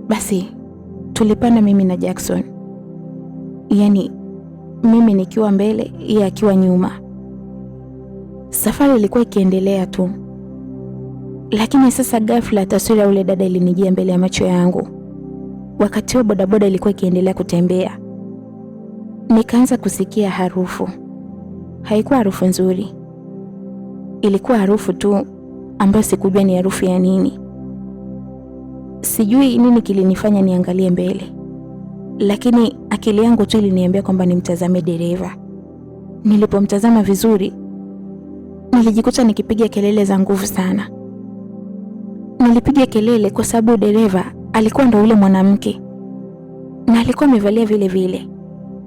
Basi tulipanda mimi na Jackson. Yaani mimi nikiwa mbele, yeye akiwa nyuma. Safari ilikuwa ikiendelea tu. Lakini sasa ghafla taswira ya ule dada ilinijia mbele ya macho yangu. Wakati huo bodaboda ilikuwa ikiendelea kutembea. Nikaanza kusikia harufu. Haikuwa harufu nzuri. Ilikuwa harufu tu ambayo sikujua ni harufu ya nini. Sijui nini kilinifanya niangalie mbele. Lakini akili yangu tu iliniambia kwamba nimtazame dereva. Nilipomtazama vizuri, nilijikuta nikipiga kelele za nguvu sana. Nilipiga kelele kwa sababu dereva alikuwa ndo yule mwanamke. Na alikuwa amevalia vile vile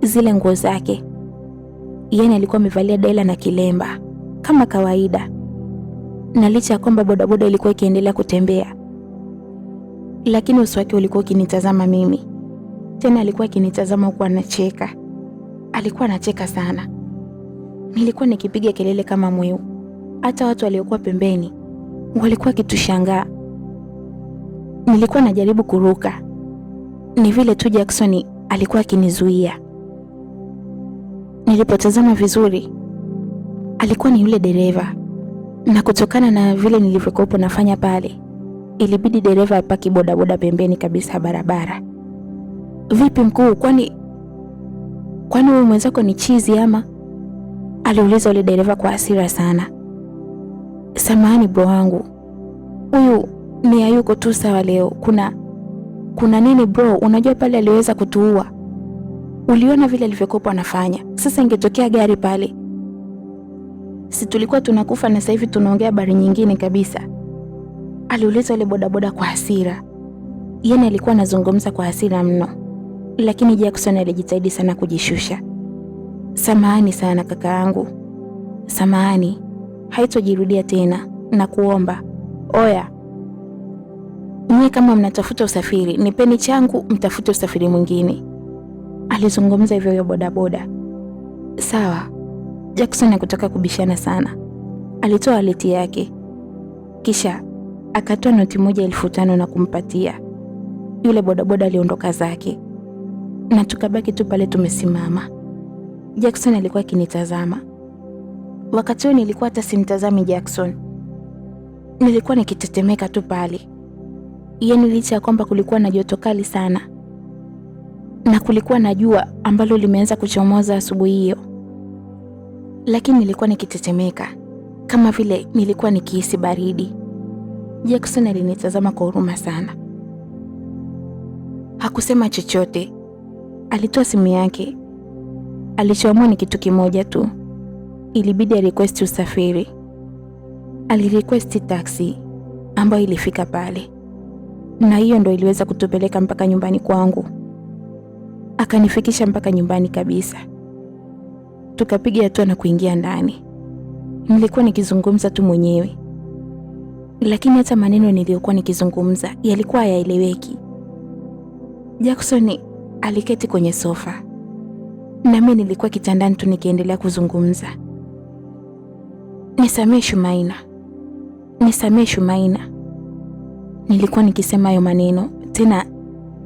zile nguo zake. Yaani alikuwa amevalia dela na kilemba kama kawaida. Na licha ya kwamba bodaboda ilikuwa ikiendelea kutembea, lakini uso wake ulikuwa ukinitazama mimi. Tena alikuwa akinitazama huku anacheka. Alikuwa anacheka sana. Nilikuwa nikipiga kelele kama mweu. Hata watu waliokuwa pembeni walikuwa kitushangaa. Nilikuwa najaribu kuruka. Ni vile tu Jackson alikuwa akinizuia. Nilipotazama vizuri, alikuwa ni yule dereva. Na kutokana na vile nilivyokuwa nafanya pale, ilibidi dereva apaki bodaboda pembeni kabisa barabara. Vipi mkuu, kwani wewe mwenzako ni chizi ama? Aliuliza yule dereva kwa hasira sana. Samahani bro wangu. Huyu ni hayuko tu sawa leo. Kuna nini bro? Unajua pale aliweza kutuua. Uliona vile alivyokuwa anafanya. Sasa ingetokea gari pale, si tulikuwa tunakufa na sasa hivi tunaongea habari nyingine kabisa. Aliuliza yule bodaboda kwa hasira. Yeye alikuwa anazungumza kwa hasira mno. Lakini Jackson alijitahidi sana kujishusha. Samahani sana kaka yangu. Samahani. Haitojirudia tena na kuomba. Oya. Nyie kama mnatafuta usafiri, nipeni changu mtafute usafiri mwingine. Alizungumza hivyo huyo bodaboda. Sawa. Jackson hakutaka kubishana sana. Alitoa waleti yake. Kisha akatoa noti moja 5,000 na kumpatia. Yule bodaboda aliondoka zake. Na tukabaki tu pale tumesimama. Jackson alikuwa akinitazama. Wakati huo nilikuwa hata simtazami Jackson. Nilikuwa nikitetemeka tu pale. Yaani licha ya kwamba kulikuwa na joto kali sana. Na kulikuwa na jua ambalo limeanza kuchomoza asubuhi hiyo. Lakini nilikuwa nikitetemeka. Kama vile nilikuwa nikihisi baridi. Jackson alinitazama kwa huruma sana. Hakusema chochote. Alitoa simu yake. Alichoamua ni kitu kimoja tu. Ilibidi request usafiri. Alirequest taxi ambayo ilifika pale. Na hiyo ndo iliweza kutupeleka mpaka nyumbani kwangu. Akanifikisha mpaka nyumbani kabisa. Tukapiga hatua na kuingia ndani. Nilikuwa nikizungumza tu mwenyewe. Lakini hata maneno niliyokuwa nikizungumza yalikuwa hayaeleweki. Jackson aliketi kwenye sofa. Na mimi nilikuwa kitandani tu nikiendelea kuzungumza. Nisamee Shumaina. Nisamee Shumaina. Nilikuwa nikisema hayo maneno tena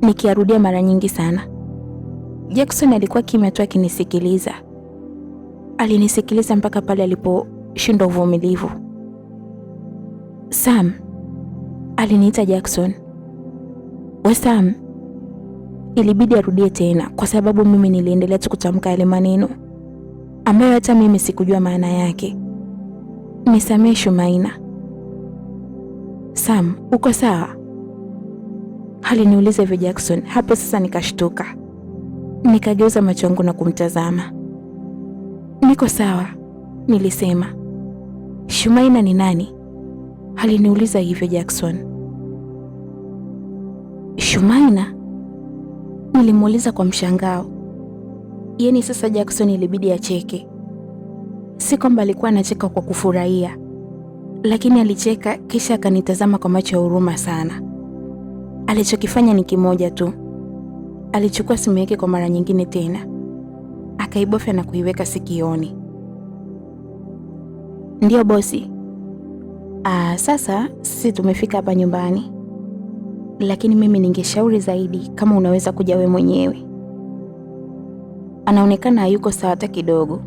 nikiarudia mara nyingi sana. Jackson alikuwa kimya tu akinisikiliza. Alinisikiliza mpaka pale aliposhindwa uvumilivu. Sam, aliniita Jackson. We Sam. Ilibidi arudie tena kwa sababu mimi niliendelea tu kutamka yale maneno ambayo hata mimi sikujua maana yake. Nisamee Shumaina. Sam, uko sawa? Aliniuliza hivyo Jackson. Hapo sasa nikashtuka. Nikageuza macho yangu na kumtazama. Niko sawa, nilisema. Shumaina ni nani? Aliniuliza hivyo Jackson. Shumaina? Nilimuuliza kwa mshangao. Yaani sasa Jackson ilibidi acheke. Si kwamba alikuwa anacheka kwa kufurahia, lakini alicheka kisha akanitazama kwa macho ya huruma sana. Alichokifanya ni kimoja tu. Alichukua simu yake kwa mara nyingine tena, akaibofya na kuiweka sikioni. Ndio bosi. Sasa sisi tumefika hapa nyumbani, lakini mimi ningeshauri zaidi kama unaweza kuja we mwenyewe. Anaonekana hayuko sawa hata kidogo.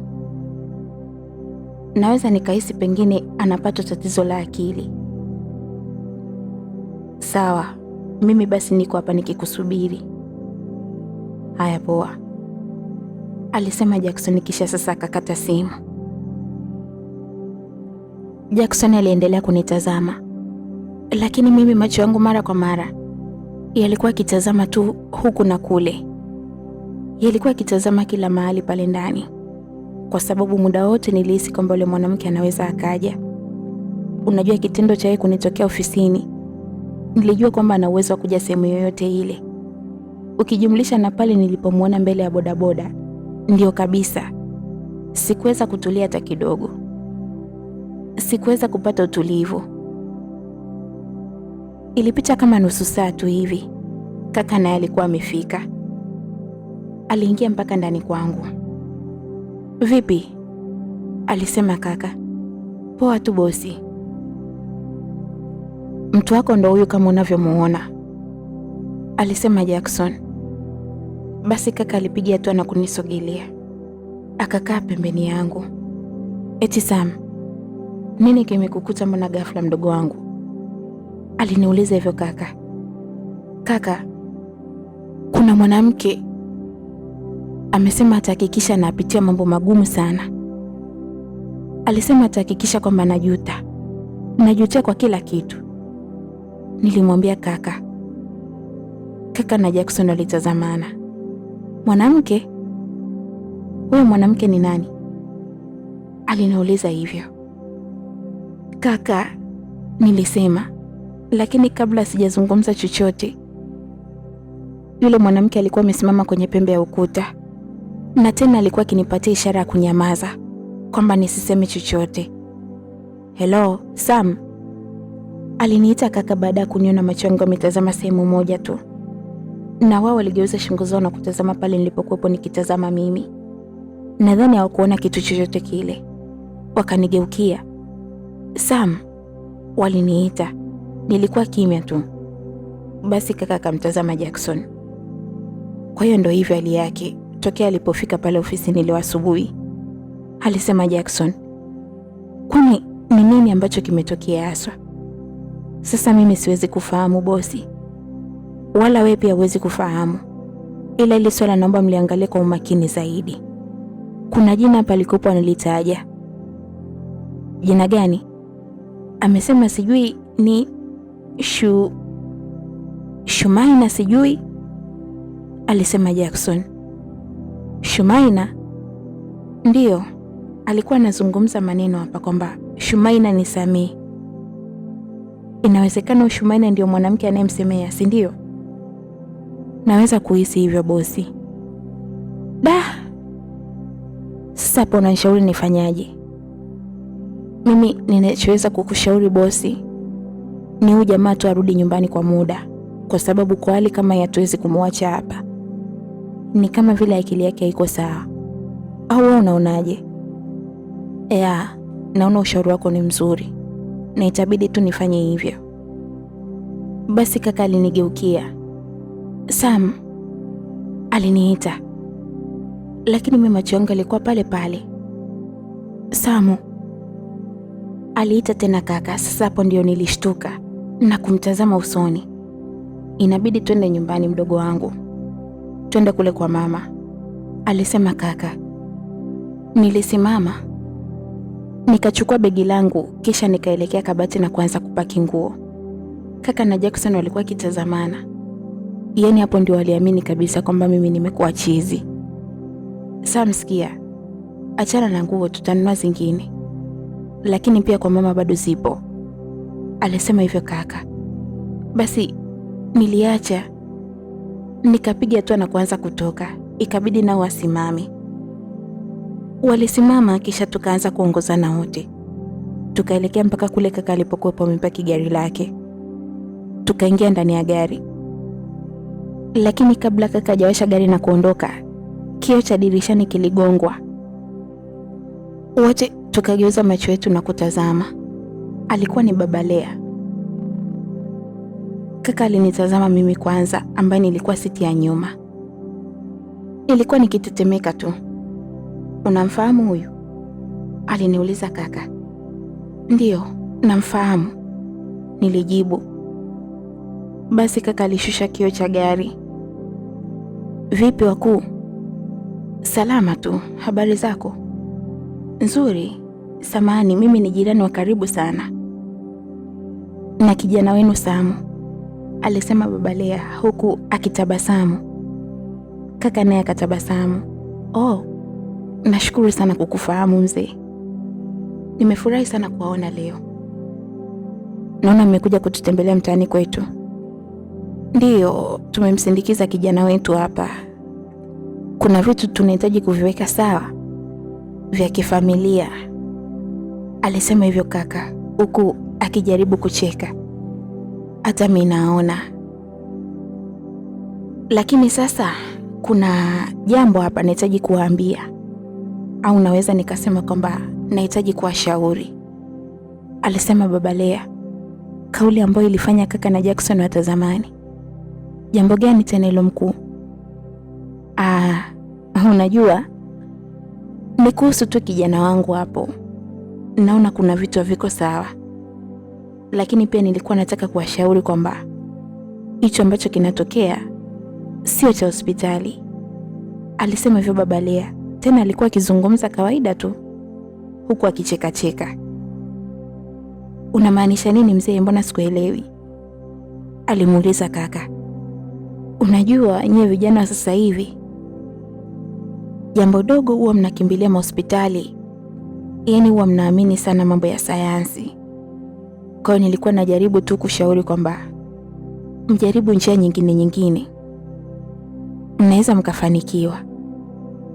Naweza nikahisi pengine anapata tatizo la akili. Sawa, mimi basi niko hapa nikikusubiri. Haya, poa, alisema Jackson kisha sasa akakata simu. Jackson aliendelea kunitazama, lakini mimi macho yangu mara kwa mara yalikuwa akitazama tu huku na kule. Yalikuwa akitazama kila mahali pale ndani, kwa sababu muda wote nilihisi kwamba yule mwanamke anaweza akaja. Unajua, kitendo cha yeye kunitokea ofisini, nilijua kwamba ana uwezo wa kuja sehemu yoyote ile. Ukijumlisha na pale nilipomwona mbele ya bodaboda, ndio kabisa sikuweza kutulia hata kidogo. Sikuweza kupata utulivu. Ilipita kama nusu saa tu hivi, kaka naye alikuwa amefika. Aliingia mpaka ndani kwangu. Vipi? Alisema kaka. Poa tu bosi. Mtu wako ndo huyu kama unavyomuona, alisema Jackson. Basi kaka alipiga hatua na kunisogelea, akakaa pembeni yangu. Eti Sam, nini kimekukuta mbona ghafla mdogo wangu? Aliniuliza hivyo kaka. Kaka, kuna mwanamke amesema atahakikisha anapitia mambo magumu sana. Alisema atahakikisha kwamba najutia kwa kila kitu. Nilimwambia kaka. Kaka na Jackson walitazamana. Mwanamke? Huyo mwanamke ni nani? Aliniuliza hivyo. Kaka, nilisema, lakini kabla sijazungumza chochote, yule mwanamke alikuwa amesimama kwenye pembe ya ukuta, na tena alikuwa akinipatia ishara ya kunyamaza, kwamba nisiseme chochote. Hello, Sam, aliniita kaka baada ya kuniona macho yangu yametazama sehemu moja tu, na wao waligeuza shingo zao na kutazama pale nilipokuwepo nikitazama mimi. Nadhani hawakuona kitu chochote kile. Wakanigeukia. Sam, waliniita. Nilikuwa kimya tu. Basi kaka akamtazama Jackson. Kwa hiyo ndo hivyo hali yake tokea alipofika pale ofisini leo asubuhi, alisema Jackson. Kwani ni nini ambacho kimetokea haswa? Sasa mimi siwezi kufahamu bosi, wala wewe pia huwezi kufahamu, ila ile swala naomba mliangalie kwa umakini zaidi. Kuna jina hapa alikopo analitaja. Jina gani? Amesema sijui ni Shumaina sijui, alisema Jackson. Shumaina? Ndiyo, alikuwa anazungumza maneno hapa kwamba Shumaina ni Samii. Inawezekana Shumaina ndio mwanamke anayemsemea, si ndio? Naweza kuhisi hivyo bosi. Sasa hapo unanishauri nifanyaje? Mimi ninachoweza kukushauri bosi ni huyu jamaa tu arudi nyumbani kwa muda, kwa sababu kwa hali kama hatuwezi kumwacha hapa. Ni kama vile akili yake haiko sawa. Au wewe unaonaje? Naona ushauri wako ni mzuri na itabidi tu nifanye hivyo. Basi kaka alinigeukia. Sam, aliniita, lakini mimi macho yangu yalikuwa pale pale. Samu, aliita tena kaka. Sasa hapo ndio nilishtuka na kumtazama usoni. Inabidi twende nyumbani mdogo wangu, twende kule kwa mama, alisema kaka. Nilisimama, nikachukua begi langu, kisha nikaelekea kabati na kuanza kupaki nguo. Kaka na Jackson walikuwa kitazamana. Yaani hapo ndio waliamini kabisa kwamba mimi nimekuwa chizi. Sam, sikia, achana na nguo, tutanunua zingine, lakini pia kwa mama bado zipo, alisema hivyo kaka. Basi niliacha, nikapiga hatua na kuanza kutoka. Ikabidi nao wasimame. Walisimama kisha tukaanza kuongozana wote. Tukaelekea mpaka kule kaka alipokuwa amepaki gari lake. Tukaingia ndani ya gari. Lakini kabla kaka hajawasha gari na kuondoka, kioo cha dirishani kiligongwa. Wote tukageuza macho yetu na kutazama. Alikuwa ni Baba Lea. Kaka alinitazama mimi kwanza, ambaye nilikuwa siti ya nyuma. Ilikuwa nikitetemeka tu. Unamfahamu huyu? Aliniuliza kaka. Ndiyo, namfahamu, nilijibu. Basi kaka alishusha kioo cha gari. Vipi wakuu? Salama tu, habari zako? Nzuri, samahani, mimi ni jirani wa karibu sana na kijana wenu Samu, alisema Baba Lea huku akitabasamu. Kaka naye akatabasamu. Oh, nashukuru sana kukufahamu mzee. Nimefurahi sana kuwaona leo. Naona mmekuja kututembelea mtaani kwetu. Ndiyo, tumemsindikiza kijana wetu hapa. Kuna vitu tunahitaji kuviweka sawa vya kifamilia, alisema hivyo kaka huku akijaribu kucheka. Hata mimi naona. Lakini sasa kuna jambo hapa nahitaji kuwaambia, au naweza nikasema kwamba nahitaji kuwashauri, alisema Baba Lea, kauli ambayo ilifanya kaka na Jackson watazamani. Jambo gani tena hilo mkuu? Unajua, ni kuhusu tu kijana wangu hapo. Naona kuna vitu haviko sawa, lakini pia nilikuwa nataka kuwashauri kwamba hicho ambacho kinatokea sio cha hospitali, alisema hivyo Baba Lea. Tena alikuwa akizungumza kawaida tu huku akicheka-cheka. Unamaanisha nini mzee, mbona sikuelewi? Alimuuliza kaka. Unajua nyie vijana wa sasa hivi, jambo dogo huwa mnakimbilia hospitali, yaani huwa mnaamini sana mambo ya sayansi. Kwa hiyo nilikuwa najaribu tu kushauri kwamba mjaribu njia nyingine, mnaweza mkafanikiwa,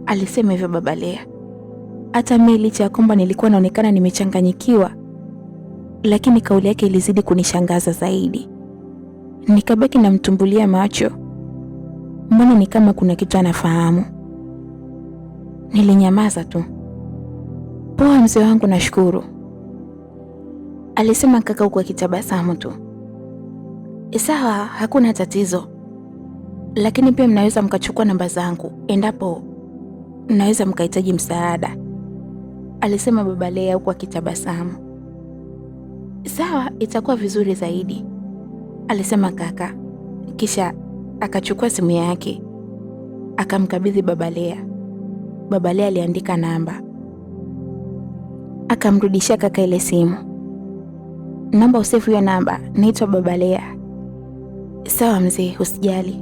alisema hivyo Baba Lea. Hata mimi licha ya kwamba nilikuwa naonekana nimechanganyikiwa, lakini kauli yake ilizidi kunishangaza zaidi. Nikabaki namtumbulia macho. Mbona ni kama kuna kitu anafahamu. Nilinyamaza tu. Poa mzee wangu, nashukuru, alisema kaka huku akitabasamu tu. Sawa, hakuna tatizo, lakini pia mnaweza mkachukua namba zangu endapo mnaweza mkahitaji msaada, alisema Baba Lea huku akitabasamu. Sawa, itakuwa vizuri zaidi, alisema kaka, kisha akachukua simu yake akamkabidhi Baba Lea. Baba Lea aliandika namba, akamrudishia kaka ile simu. Namba usefu hiyo namba, naitwa Baba Lea. Sawa mzee, usijali,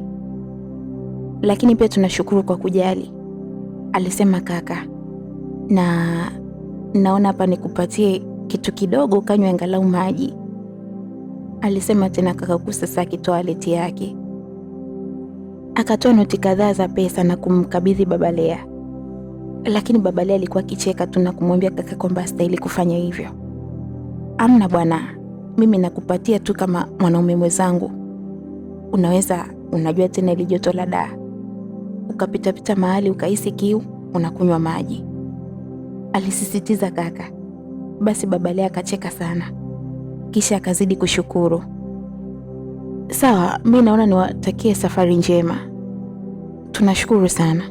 lakini pia tunashukuru kwa kujali, alisema kaka. Na naona hapa nikupatie kitu kidogo kanywe angalau maji, alisema tena kaka huku sasa akitoa waleti yake. Akatoa noti kadhaa za pesa na kumkabidhi Baba Lea. Lakini Baba Lea alikuwa akicheka tu na kumwambia kaka kwamba hastahili kufanya hivyo. Amna bwana, mimi nakupatia tu kama mwanaume mwenzangu. Unaweza, unajua tena ile joto la daa, ukapita mahali ukahisi kiu, unakunywa maji, alisisitiza kaka. Basi Baba Lea akacheka sana, kisha akazidi kushukuru. Sawa, mimi naona niwatakie safari njema. Tunashukuru sana,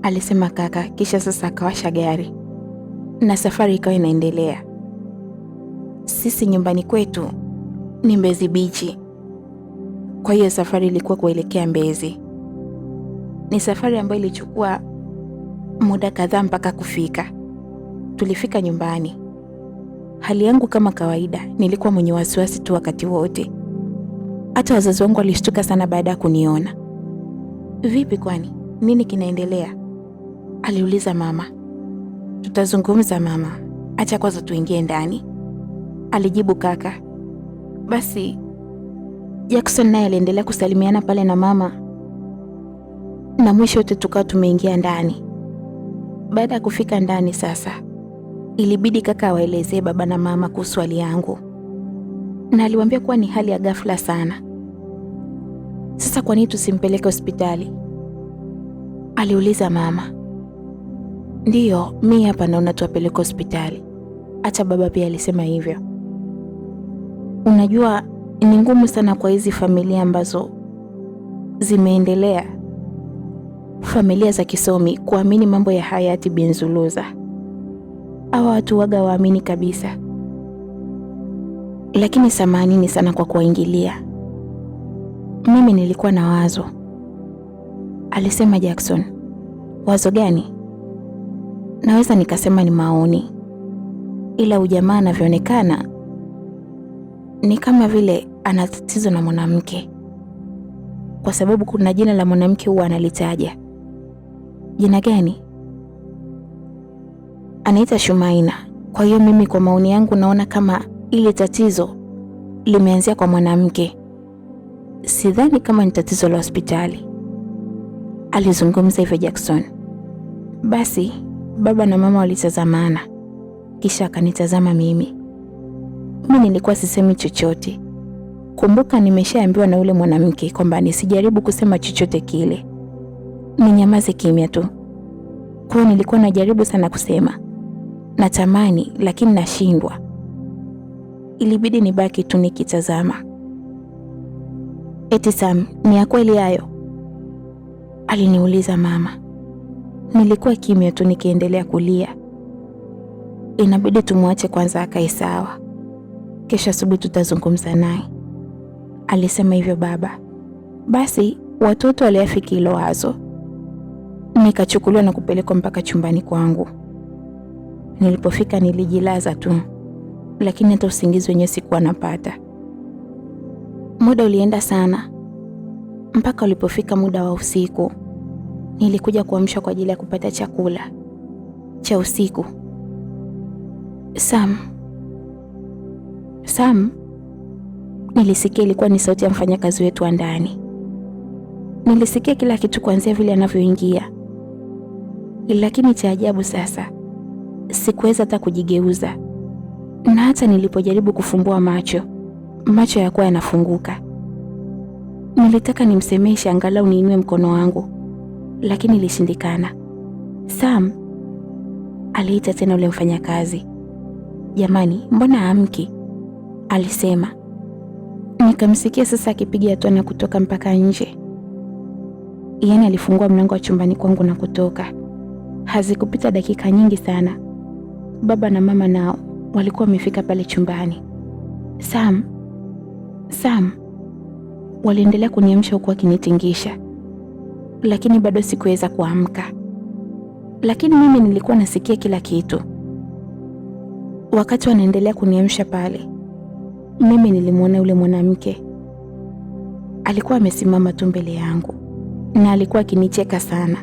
alisema kaka, kisha sasa akawasha gari na safari ikawa inaendelea. Sisi nyumbani kwetu ni Mbezi Beach, kwa hiyo safari ilikuwa kuelekea Mbezi. Ni safari ambayo ilichukua muda kadhaa mpaka kufika. Tulifika nyumbani. Hali yangu kama kawaida, nilikuwa mwenye wasiwasi tu wakati wote. Hata wazazi wangu walishtuka sana baada ya kuniona. Vipi kwani? Nini kinaendelea? Aliuliza mama. Tutazungumza mama, acha kwanza tuingie ndani, alijibu kaka. Basi Jackson naye aliendelea kusalimiana pale na mama, na mwisho wote tukawa tumeingia ndani. Baada ya kufika ndani sasa, ilibidi kaka awaelezee baba na mama kuhusu hali yangu, na aliwaambia kuwa ni hali ya ghafla sana. Sasa kwa nini tusimpeleke hospitali? Aliuliza mama. Ndiyo, mimi hapa naona tuwapeleke hospitali. Hata baba pia alisema hivyo. Unajua ni ngumu sana kwa hizi familia ambazo zimeendelea, familia za kisomi, kuamini mambo ya hayati bin Zuluza. Hawa watu waga waamini kabisa. Lakini samanini sana kwa kuwaingilia. Mimi nilikuwa na wazo, alisema Jackson. Wazo gani? Naweza nikasema ni maoni, ila ujamaa anavyoonekana ni kama vile ana tatizo na mwanamke, kwa sababu kuna jina la mwanamke huwa analitaja. Jina gani? Anaita Shumaina. Kwa hiyo mimi kwa maoni yangu naona kama ile tatizo limeanzia kwa mwanamke. Sidhani kama ni tatizo la hospitali. Alizungumza hivyo Jackson. Basi baba na mama walitazamana, kisha akanitazama mimi. Mimi nilikuwa sisemi chochote. Kumbuka nimeshaambiwa na ule mwanamke kwamba nisijaribu kusema chochote kile, ninyamaze kimya tu. Kwa hiyo nilikuwa najaribu sana kusema, natamani lakini nashindwa. Ilibidi nibaki tu nikitazama. Eti Sam, ni ya kweli hayo? Aliniuliza mama. Nilikuwa kimya tu nikiendelea kulia. Inabidi tumwache kwanza akae sawa, kesho asubuhi tutazungumza naye, alisema hivyo baba. Basi watoto waliafiki hilo wazo. Nikachukuliwa na kupelekwa mpaka chumbani kwangu. Nilipofika nilijilaza tu, lakini hata usingizi wenyewe sikuwa napata. Muda ulienda sana mpaka ulipofika muda wa usiku. Nilikuja kuamshwa kwa ajili ya kupata chakula cha usiku. Sam, nilisikia ilikuwa ni sauti ya mfanyakazi wetu wa ndani. Nilisikia kila kitu kuanzia vile anavyoingia, lakini cha ajabu sasa sikuweza hata kujigeuza, na hata nilipojaribu kufumbua macho yakuwa yanafunguka. Nilitaka nimsemeshe angalau niinue mkono wangu, lakini ilishindikana. Sam, aliita tena ule mfanyakazi. Jamani, mbona hamki? Alisema. Nikamsikia sasa akipiga hatua na kutoka mpaka nje. Yaani alifungua mlango wa chumbani kwangu na kutoka. Hazikupita dakika nyingi sana, baba na mama nao walikuwa wamefika pale chumbani. Sam, waliendelea kuniamsha huku wakinitingisha, lakini bado sikuweza kuamka. Lakini mimi nilikuwa nasikia kila kitu. Wakati wanaendelea kuniamsha pale, mimi nilimwona yule mwanamke. Alikuwa amesimama tu mbele yangu na alikuwa akinicheka sana.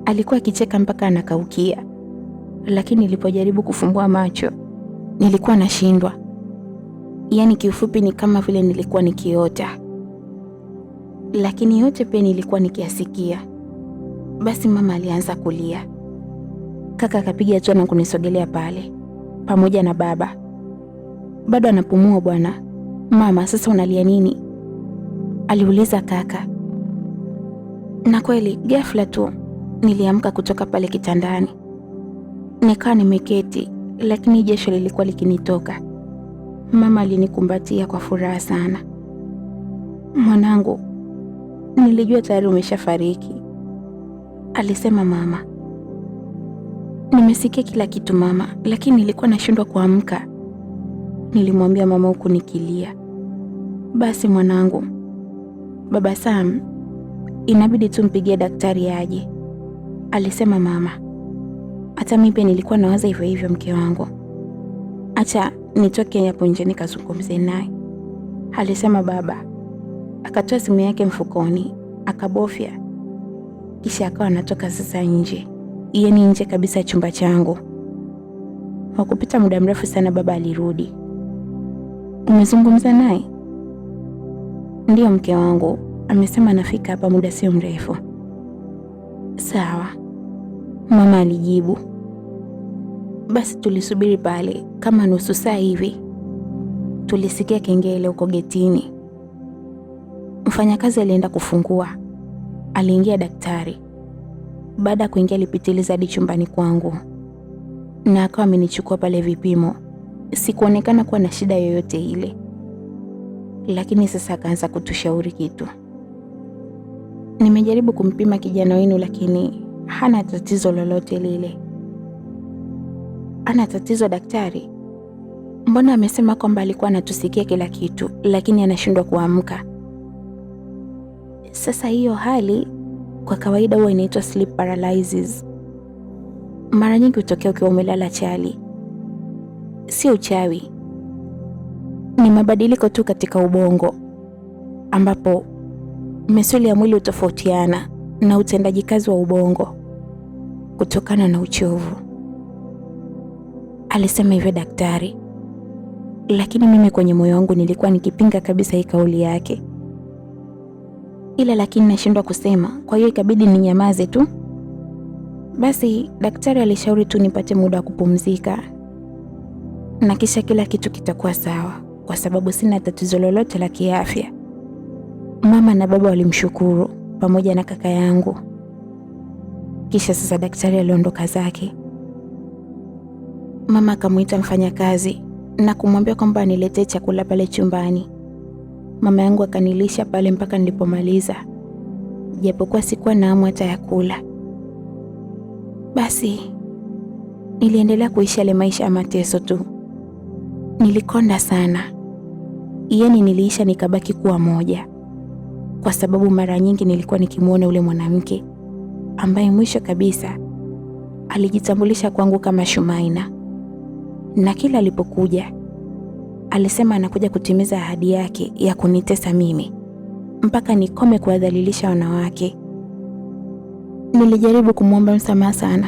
Alikuwa akicheka mpaka anakaukia, lakini nilipojaribu kufumbua macho nilikuwa nashindwa. Yaani kiufupi ni kama vile nilikuwa nikiota, lakini yote pia nilikuwa nikiasikia. Basi mama alianza kulia. Kaka akapiga hatua na kunisogelea pale pamoja na baba. Bado anapumua bwana. Mama, sasa unalia nini? Aliuliza kaka. Na kweli ghafla tu niliamka kutoka pale kitandani. Nikawa nimeketi, lakini jasho lilikuwa likinitoka. Mama alinikumbatia kwa furaha sana. Mwanangu, nilijua tayari umeshafariki, alisema mama. Nimesikia kila kitu mama, lakini nilikuwa nashindwa kuamka, nilimwambia mama huku nikilia. Basi mwanangu, baba Sam, inabidi tumpigie daktari aje, alisema mama. Hata mimi pia nilikuwa nawaza hivyo hivyo mke wangu. Acha nitoke hapo nje nikazungumze naye, alisema baba. Akatoa simu yake mfukoni, akabofya, kisha akawa anatoka sasa nje. Yaani nje kabisa chumba changu. Hakupita muda mrefu sana baba alirudi. Umezungumza naye? Ndiyo mke wangu, amesema anafika hapa muda sio mrefu. Sawa. mama alijibu. Basi tulisubiri pale kama nusu saa hivi. Tulisikia kengele huko getini. Mfanyakazi alienda kufungua. Aliingia daktari. Baada ya kuingia alipitiliza hadi chumbani kwangu na akawa amenichukua pale vipimo. Sikuonekana kuwa na shida yoyote ile, lakini sasa akaanza kutushauri kitu. Nimejaribu kumpima kijana wenu, lakini hana tatizo lolote lile. Ana tatizo daktari? Mbona amesema kwamba alikuwa anatusikia kila kitu, lakini anashindwa kuamka? Sasa hiyo hali kwa kawaida huwa inaitwa sleep paralysis. Mara nyingi hutokea ukiwa umelala chali. Sio uchawi, ni mabadiliko tu katika ubongo, ambapo misuli ya mwili hutofautiana na utendaji kazi wa ubongo kutokana na uchovu. Alisema hivyo daktari, lakini mimi kwenye moyo wangu nilikuwa nikipinga kabisa hii kauli yake, ila lakini nashindwa kusema, kwa hiyo ikabidi ninyamaze tu. Basi daktari alishauri tu nipate muda wa kupumzika na kisha kila kitu kitakuwa sawa, kwa sababu sina tatizo lolote la kiafya. Mama na baba walimshukuru pamoja na kaka yangu. Kisha sasa daktari aliondoka zake. Mama akamuita mfanyakazi na kumwambia kwamba aniletee chakula pale chumbani. Mama yangu akanilisha pale mpaka nilipomaliza, japokuwa sikuwa na hamu hata ya kula. Basi niliendelea kuishi yale maisha ya mateso tu. Nilikonda sana, yaani niliisha nikabaki kuwa moja, kwa sababu mara nyingi nilikuwa nikimwona yule mwanamke ambaye mwisho kabisa alijitambulisha kwangu kama Shumaina, na kila alipokuja alisema anakuja kutimiza ahadi yake ya kunitesa mimi mpaka nikome kuwadhalilisha wanawake. Nilijaribu kumwomba msamaha sana,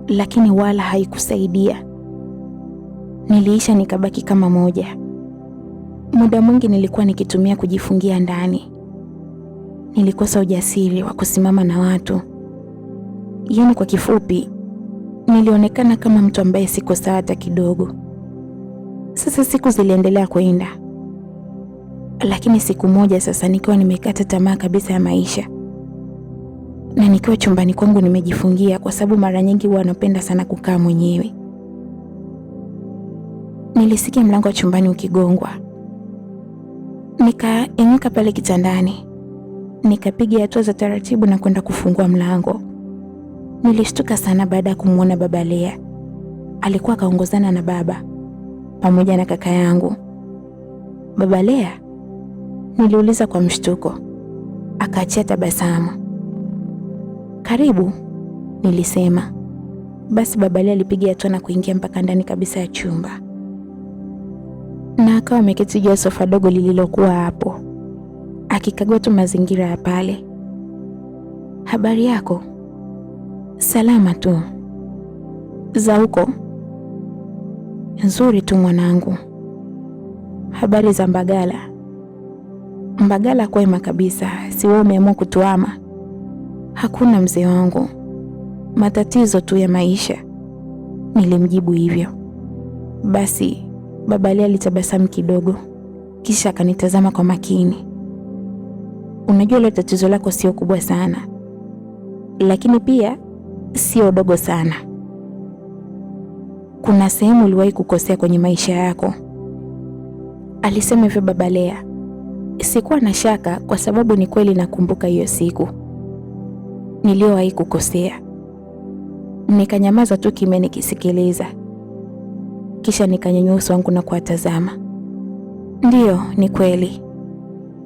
lakini wala haikusaidia. Niliisha nikabaki kama moja. Muda mwingi nilikuwa nikitumia kujifungia ndani. Nilikosa ujasiri wa kusimama na watu. Yaani kwa kifupi, nilionekana kama mtu ambaye siko sawa hata kidogo. Sasa siku ziliendelea kwenda, lakini siku moja sasa nikiwa nimekata tamaa kabisa ya maisha na nikiwa chumbani kwangu nimejifungia, kwa sababu mara nyingi huwa napenda sana kukaa mwenyewe. Nilisikia mlango wa chumbani ukigongwa. Nikainuka pale kitandani, nikapiga hatua za taratibu na kwenda kufungua mlango. Nilishtuka sana baada ya kumwona baba Lea. Alikuwa kaongozana na baba pamoja na kaka yangu. Baba Lea? Niliuliza kwa mshtuko. Akaachia tabasamu. Karibu, nilisema. Basi baba Lea alipiga hatua na kuingia mpaka ndani kabisa ya chumba, na akawa ameketi juu ya sofa dogo lililokuwa hapo, akikagua tu mazingira ya pale. Habari yako? Salama tu. Za huko? Nzuri tu mwanangu. Habari za Mbagala? Mbagala kwema kabisa, si wewe umeamua kutuama? Hakuna mzee wangu, matatizo tu ya maisha, nilimjibu hivyo. Basi baba Lea alitabasamu kidogo, kisha akanitazama kwa makini. Unajua ile tatizo lako sio kubwa sana, lakini pia sio dogo sana. Kuna sehemu uliwahi kukosea kwenye maisha yako, alisema hivyo baba Lea. Sikuwa na shaka, kwa sababu ni kweli nakumbuka hiyo siku niliyowahi kukosea. Nikanyamaza tu kimya nikisikiliza, kisha nikanyanyua uso wangu na kuwatazama. Ndiyo, ni kweli,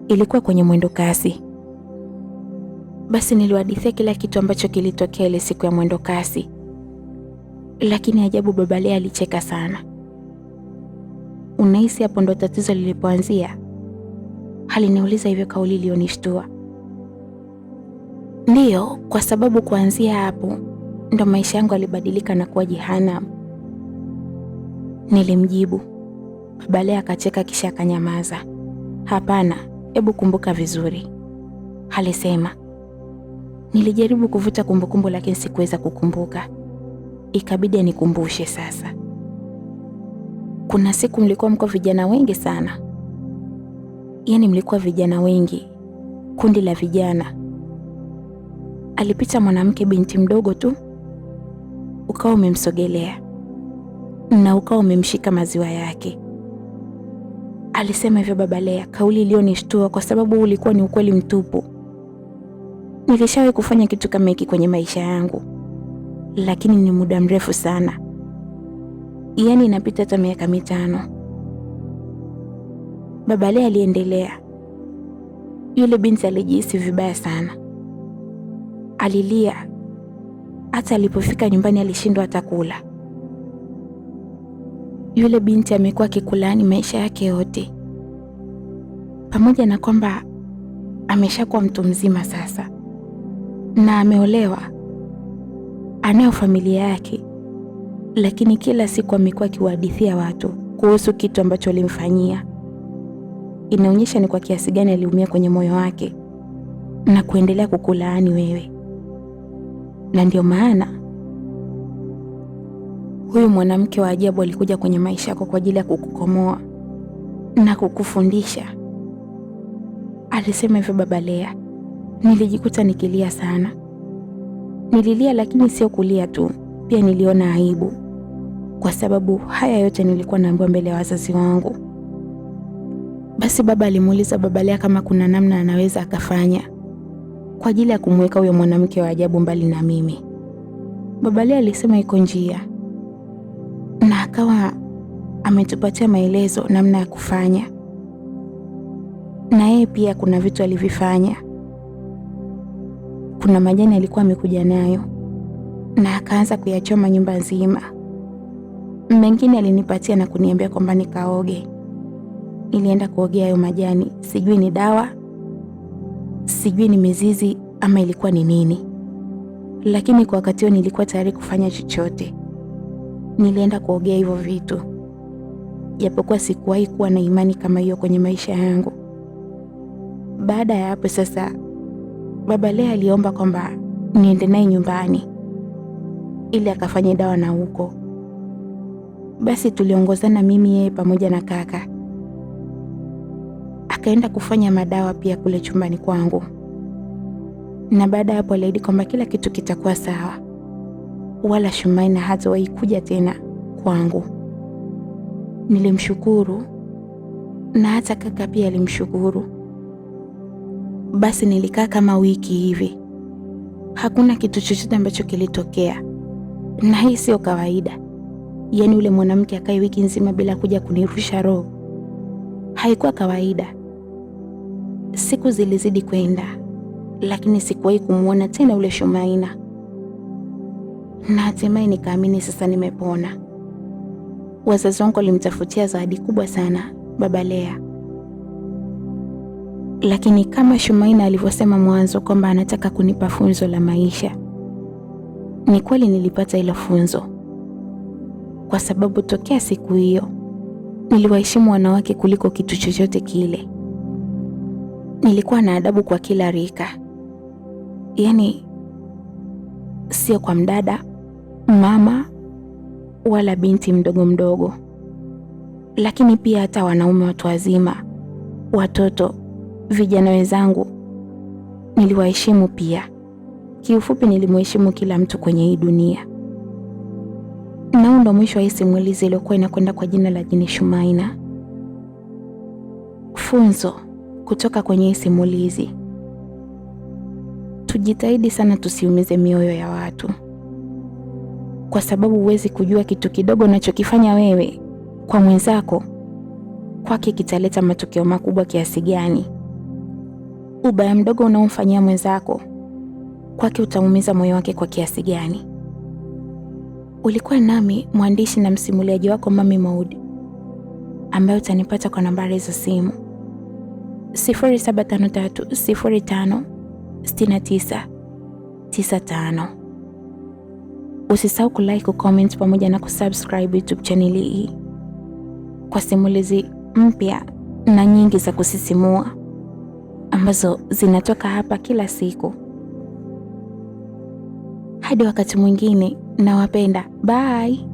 ilikuwa kwenye mwendo kasi. Basi niliwahadithia kila kitu ambacho kilitokea ile siku ya mwendo kasi, lakini ajabu, baba Lea alicheka sana. Unahisi hapo ndo tatizo lilipoanzia? Aliniuliza hivyo, kauli iliyonishtua. Ndiyo, kwa sababu kuanzia hapo ndo maisha yangu yalibadilika na kuwa jehanamu, nilimjibu. Baba Lea akacheka kisha akanyamaza. Hapana, hebu kumbuka vizuri, alisema. Nilijaribu kuvuta kumbukumbu lakini sikuweza kukumbuka. Ikabidi anikumbushe sasa. Kuna siku mlikuwa mko vijana wengi sana. Yaani mlikuwa vijana wengi, kundi la vijana. Alipita mwanamke binti mdogo tu, ukawa umemsogelea na ukawa umemshika maziwa yake. Alisema hivyo Baba Lea, kauli iliyonishtua kwa sababu ulikuwa ni ukweli mtupu. Nilishawahi kufanya kitu kama hiki kwenye maisha yangu, lakini ni muda mrefu sana. Yaani inapita hata miaka 5. Baba Lea aliendelea. Yule binti alijihisi vibaya sana. Alilia. Hata alipofika nyumbani alishindwa hata kula. Yule binti amekuwa akikulaani maisha yake yote. Pamoja na kwamba ameshakuwa mtu mzima sasa na ameolewa, anayo familia yake, lakini kila siku amekuwa akiwahadithia watu kuhusu kitu ambacho alimfanyia. Inaonyesha ni kwa kiasi gani aliumia kwenye moyo wake na kuendelea kukulaani wewe. Na ndio maana huyu mwanamke wa ajabu alikuja kwenye maisha yako kwa ajili ya kukukomoa na kukufundisha. Alisema hivyo Baba Lea. Nilijikuta nikilia sana. Nililia, lakini sio kulia tu, pia niliona aibu, kwa sababu haya yote nilikuwa naambiwa mbele ya wazazi wangu. Basi baba alimuuliza Baba Lea kama kuna namna anaweza akafanya kwa ajili ya kumweka huyo mwanamke wa ajabu mbali na mimi. Baba Lea alisema iko njia, na akawa ametupatia maelezo namna ya kufanya. Na yeye pia kuna vitu alivifanya. Kuna majani alikuwa amekuja nayo na akaanza kuyachoma nyumba nzima. Mengine alinipatia na kuniambia kwamba nikaoge. Nilienda kuogea hayo majani, sijui ni dawa, sijui ni mizizi ama ilikuwa ni nini. Lakini kwa wakati huo nilikuwa tayari kufanya chochote. Nilienda kuogea hivyo vitu, japokuwa sikuwahi kuwa na imani kama hiyo kwenye maisha yangu. Baada ya hapo sasa, Baba Lea aliomba kwamba niende naye nyumbani ili akafanye dawa na huko. Basi tuliongozana mimi, yeye pamoja na kaka. Akaenda kufanya madawa pia kule chumbani kwangu. Na baada ya hapo aliahidi kwamba kila kitu kitakuwa sawa, wala Shumaina hatawahi kuja tena kwangu. Nilimshukuru na hata kaka pia alimshukuru. Basi nilikaa kama wiki hivi, hakuna kitu chochote ambacho kilitokea. Na hii sio kawaida. Yaani ule mwanamke akae wiki nzima bila kuja kunirusha roho, haikuwa kawaida. Siku zilizidi kwenda, lakini sikuwahi kumuona tena ule Shumaina. Na hatimaye nikaamini sasa nimepona. Wazazi wangu walimtafutia zawadi kubwa sana Baba Lea. Lakini kama Shumaina alivyosema mwanzo kwamba anataka kunipa funzo la maisha, ni kweli nilipata hilo funzo. Kwa sababu tokea siku hiyo niliwaheshimu wanawake kuliko kitu chochote kile. Nilikuwa na adabu kwa kila rika. Yaani sio kwa mdada, mama wala binti mdogo mdogo, lakini pia hata wanaume watu wazima, watoto, vijana wenzangu niliwaheshimu pia. Kiufupi nilimheshimu kila mtu kwenye hii dunia. Na ndo mwisho wa hii simulizi iliyokuwa inakwenda kwa jina la Jini Shumaina. Funzo kutoka kwenye hii simulizi: tujitahidi sana tusiumize mioyo ya watu, kwa sababu huwezi kujua kitu kidogo unachokifanya wewe kwa mwenzako, kwake kitaleta matokeo makubwa kiasi gani. Ubaya mdogo unaomfanyia mwenzako, kwake utaumiza moyo wake kwa kiasi gani. Ulikuwa nami mwandishi na msimuliaji wako Mami Maud, ambaye utanipata kwa nambari za simu 0753056995. Usisahau kulike, kucomment pamoja na kusubscribe YouTube channel hii kwa simulizi mpya na nyingi za kusisimua ambazo zinatoka hapa kila siku. Hadi wakati mwingine, nawapenda. Bye.